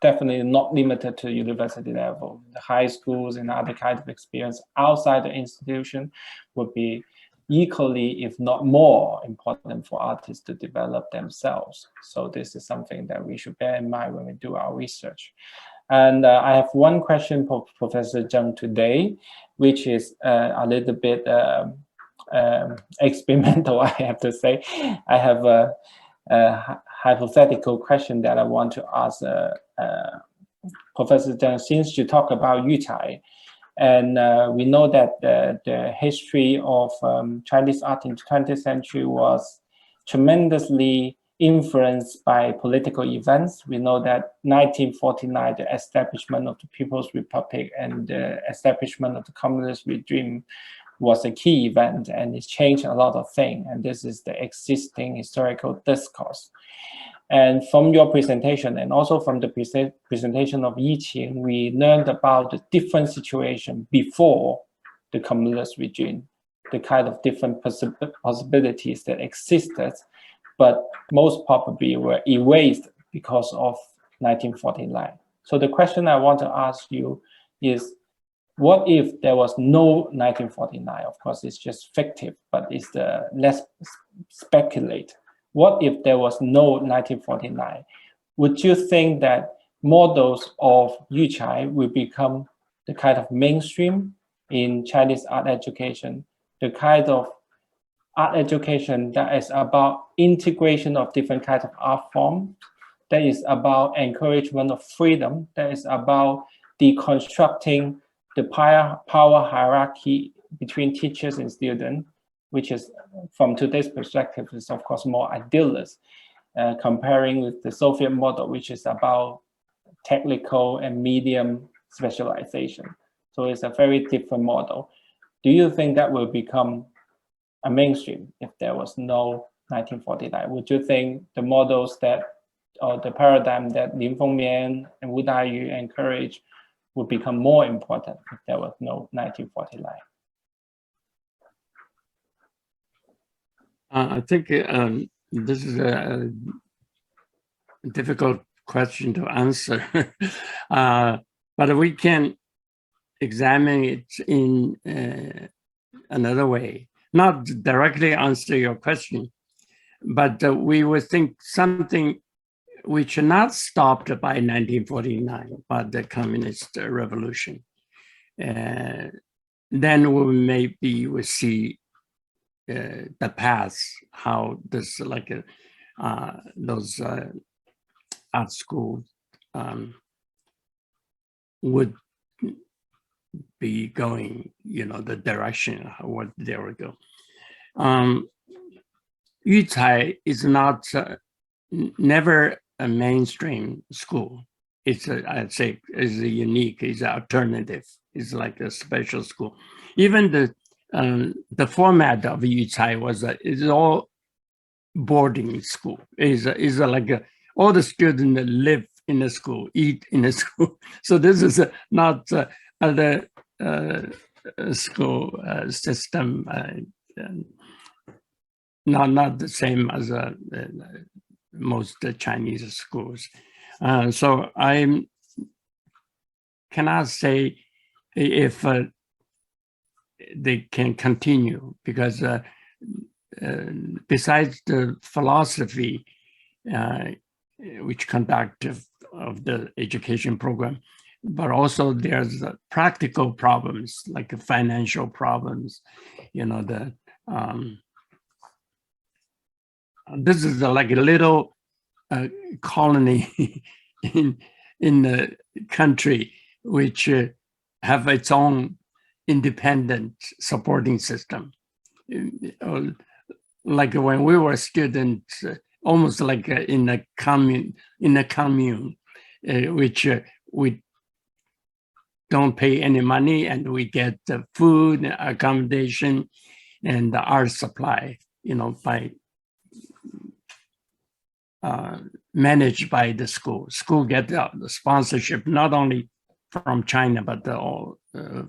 Speaker 1: definitely not limited to university level. The high schools and other kinds of experience outside the institution would be equally, if not more, important for artists to develop themselves. So this is something that we should bear in mind when we do our research. And I have one question for Professor Zheng today, which is a little bit experimental, I have to say. I have a hypothetical question that I want to ask Professor Zheng, since you talk about Yuchai, and we know that the history of Chinese art in the 20th century was tremendously influenced by political events. We know that 1949, the establishment of the People's Republic and the establishment of the communist regime was a key event, and it changed a lot of things. And this is the existing historical discourse. And from your presentation and also from the presentation of Yiqing, we learned about the different situation before the communist regime, the kind of different possibilities that existed, but most probably were erased because of 1949. So the question I want to ask you is, what if there was no 1949? Of course, it's just fictive, but it's let's speculate. What if there was no 1949? Would you think that models of Yuchai will become the kind of mainstream in Chinese art education, the kind of art education that is about integration of different kinds of art forms, that is about encouragement of freedom, that is about deconstructing the power hierarchy between teachers and students, which is, from today's perspective, is of course more idealist, comparing with the Soviet model, which is about technical and medium specialization. So it's a very different model. Do you think that will become a mainstream if there was no 1949? Would you think the models that, or the paradigm that Lin Fengmian and Wu Dayu encourage would become more important if there was no 1949?
Speaker 5: I think this is a difficult question to answer, but we can examine it in another way. Not directly answer your question, but we would think something which not stopped by 1949, by the communist revolution. Then we maybe will see the path, how this those art schools would be going, the direction what they will go. Yuchai is not never a mainstream school. It's I'd say is a unique, is an alternative. It's like a special school. Even the format of Yuchai is all boarding school. Is like all the students live in the school, eat in the school. So this is not other school system. Not the same as most Chinese schools. So I cannot say if they can continue, because besides the philosophy which conduct of the education program, but also there's practical problems like financial problems. This is like a little colony in the country which have its own independent supporting system. Like when we were students, almost like in a commune, which we don't pay any money and we get food, accommodation, and the art supply, by managed by the school. School get the sponsorship not only from China but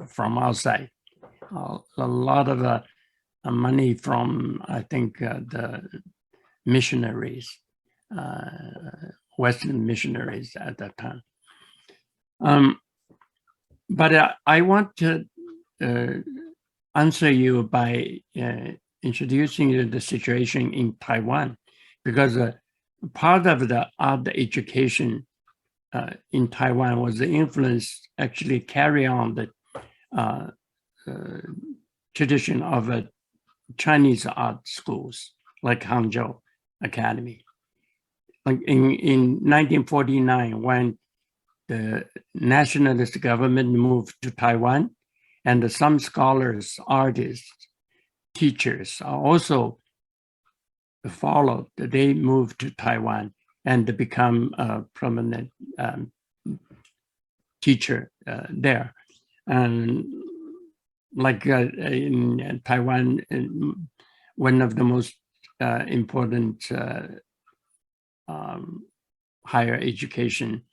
Speaker 5: from outside. A lot of money from, I think, the missionaries, Western missionaries at that time. But I want to answer you by introducing you to the situation in Taiwan, because part of the art education in Taiwan was the influence actually carry on the tradition of Chinese art schools like Hangzhou Academy. Like in 1949, when the nationalist government moved to Taiwan, and some scholars, artists, teachers are also followed. They moved to Taiwan and become a prominent teacher there. And like in Taiwan, one of the most important higher education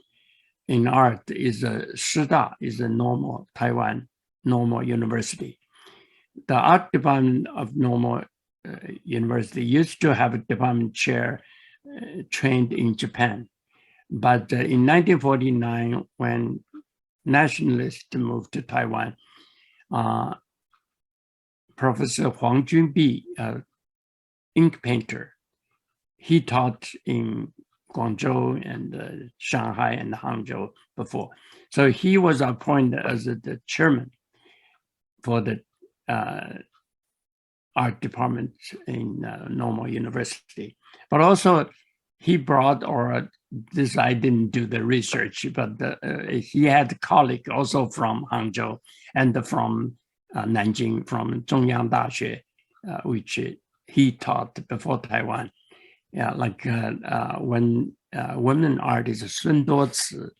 Speaker 5: in art is Shida, is a normal Taiwan normal university. The art department of normal university used to have a department chair trained in Japan. But in 1949, when nationalists moved to Taiwan, Professor Huang Junbi, ink painter, he taught in Guangzhou and Shanghai and Hangzhou before. So he was appointed as the chairman for the art department in normal university. But also he brought, or this I didn't do the research, but he had a colleague also from Hangzhou and from Nanjing, from Zhongyang Daxue, which he taught before Taiwan. Yeah, like when women artist Sun Duoci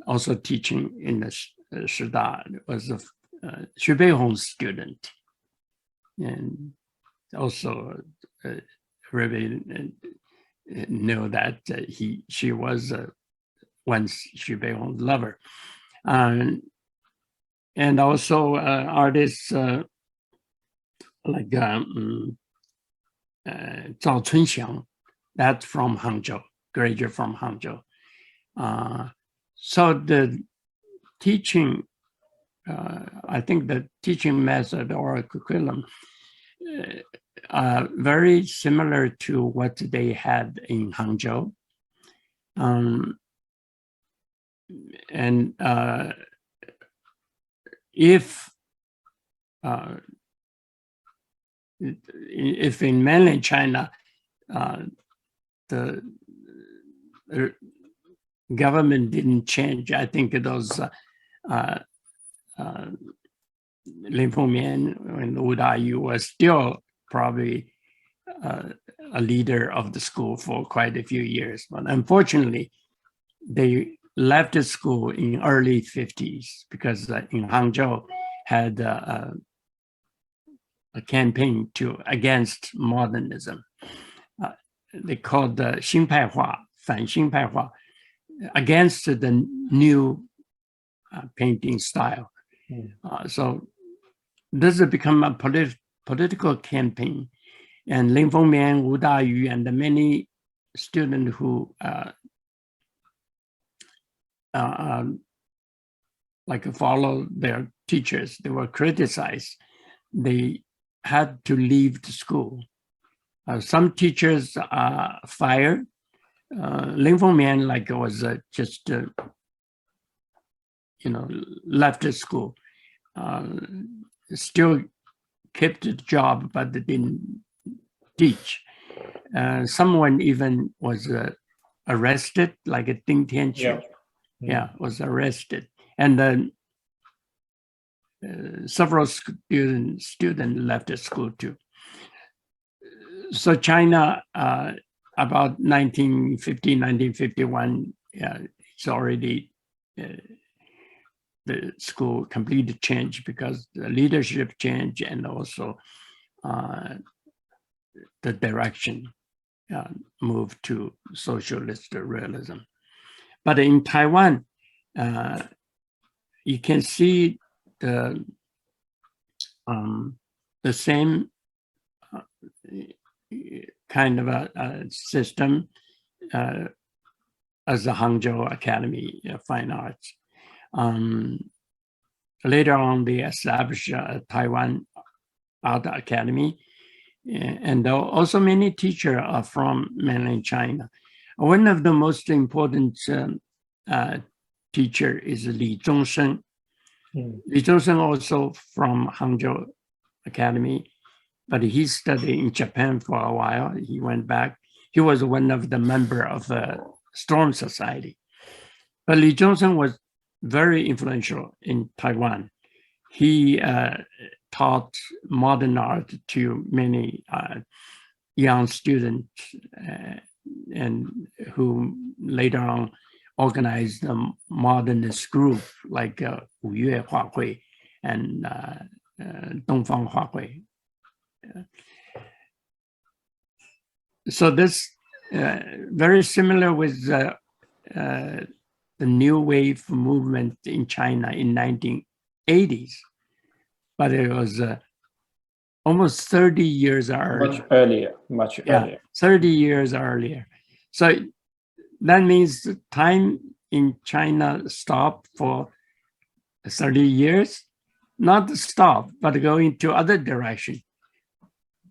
Speaker 5: also teaching in the Shida, was a Xu Beihong's student, and also really know that she was once Xu Beihong's lover, and also artists like Zhao Chunxiang, that's from Hangzhou, graduate from Hangzhou. So the teaching, I think the teaching method or curriculum are very similar to what they had in Hangzhou. And if in mainland China, the government didn't change, I think those Lin Fengmian and Wu Dayu was still probably a leader of the school for quite a few years. But unfortunately, they left the school in early 50s because in Hangzhou had a campaign against modernism. They called the 新派化, 反新派化, against the new painting style. So this has become a political campaign, and Lin Fengmian, Wu Dayu, and the many students who like follow their teachers, they were criticized. They had to leave the school. Some teachers are fired, Ling Fengmian was just left the school, still kept the job but didn't teach. Someone even was arrested, like a Ding Tianqu. Yeah, was arrested, and then several students left the school too. So China, about 1950, 1951, it's already the school completely changed because the leadership changed and also the direction moved to socialist realism. But in Taiwan, you can see the same kind of a system as the Hangzhou Academy of Fine Arts. Later on, they established Taiwan Art Academy, and also many teachers are from mainland China. One of the most important teacher is Li Zhongsheng. Li Zhongsheng also from Hangzhou Academy, but he studied in Japan for a while. He went back. He was one of the members of the Storm Society. But Li Zhongsheng was very influential in Taiwan. He taught modern art to many young students and who later on organized a modernist group like Wu Yue Hua Hui and Dongfang Hua Hui. So this very similar with the New Wave movement in China in 1980s, but it was almost 30 years earlier.
Speaker 1: Much earlier.
Speaker 5: 30 years earlier. So that means the time in China stopped for 30 years, not stop, but going to other direction.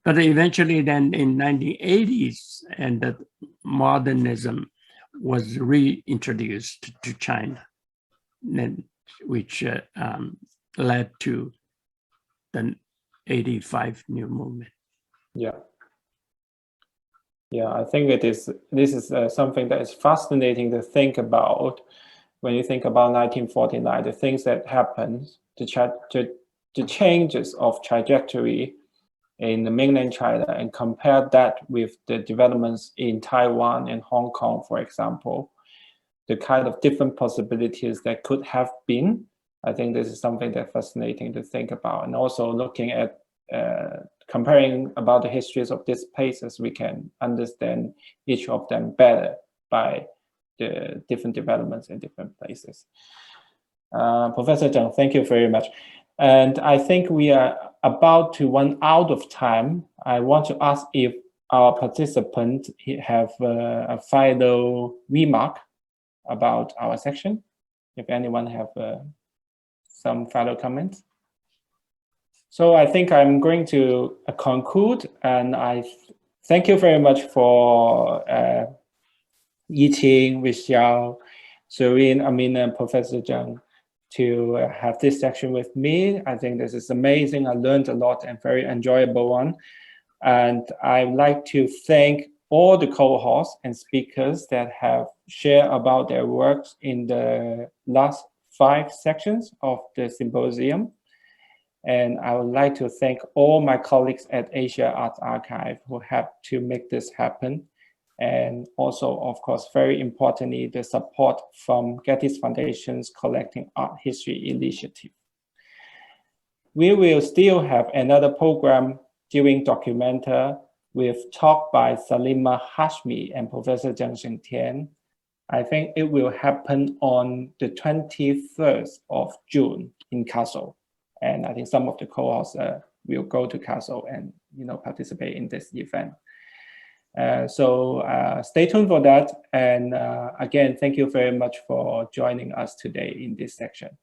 Speaker 5: But eventually then in 1980s, and that modernism was reintroduced to China, which led to the 85 new movement.
Speaker 1: Yeah, I think this is something that is fascinating to think about when you think about 1949, the things that happened, the changes of trajectory in the mainland China, and compare that with the developments in Taiwan and Hong Kong, for example, the kind of different possibilities that could have been. I think this is something that's fascinating to think about. And also looking at comparing about the histories of these places, we can understand each of them better by the different developments in different places. Professor Zheng, thank you very much. And I think we are about to run out of time. I want to ask if our participants have a final remark about our section. If anyone have some final comments. So I think I'm going to conclude, and I thank you very much for Yiqing, Vishal, Zohreen, Amina, and Professor Zheng to have this section with me. I think this is amazing. I learned a lot and very enjoyable one. And I'd like to thank all the cohorts and speakers that have shared about their works in the last 5 sections of the symposium. And I would like to thank all my colleagues at Asia Art Archive who helped to make this happen. And also, of course, very importantly, the support from Getty's Foundation's Collecting Art History Initiative. We will still have another program during Documenta with talk by Salima Hashmi and Professor Zheng Shengtian. I think it will happen on the 21st of June in Kassel. And I think some of the cohorts will go to Kassel and participate in this event. So stay tuned for that. And again, thank you very much for joining us today in this section.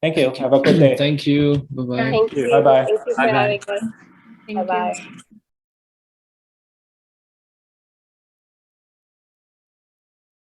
Speaker 1: Thank you. Have a good day.
Speaker 6: Thank you. Bye-bye.
Speaker 3: Thank you.
Speaker 1: Bye-bye.
Speaker 3: Thank you for having us.
Speaker 7: Thank you.
Speaker 3: Bye-bye.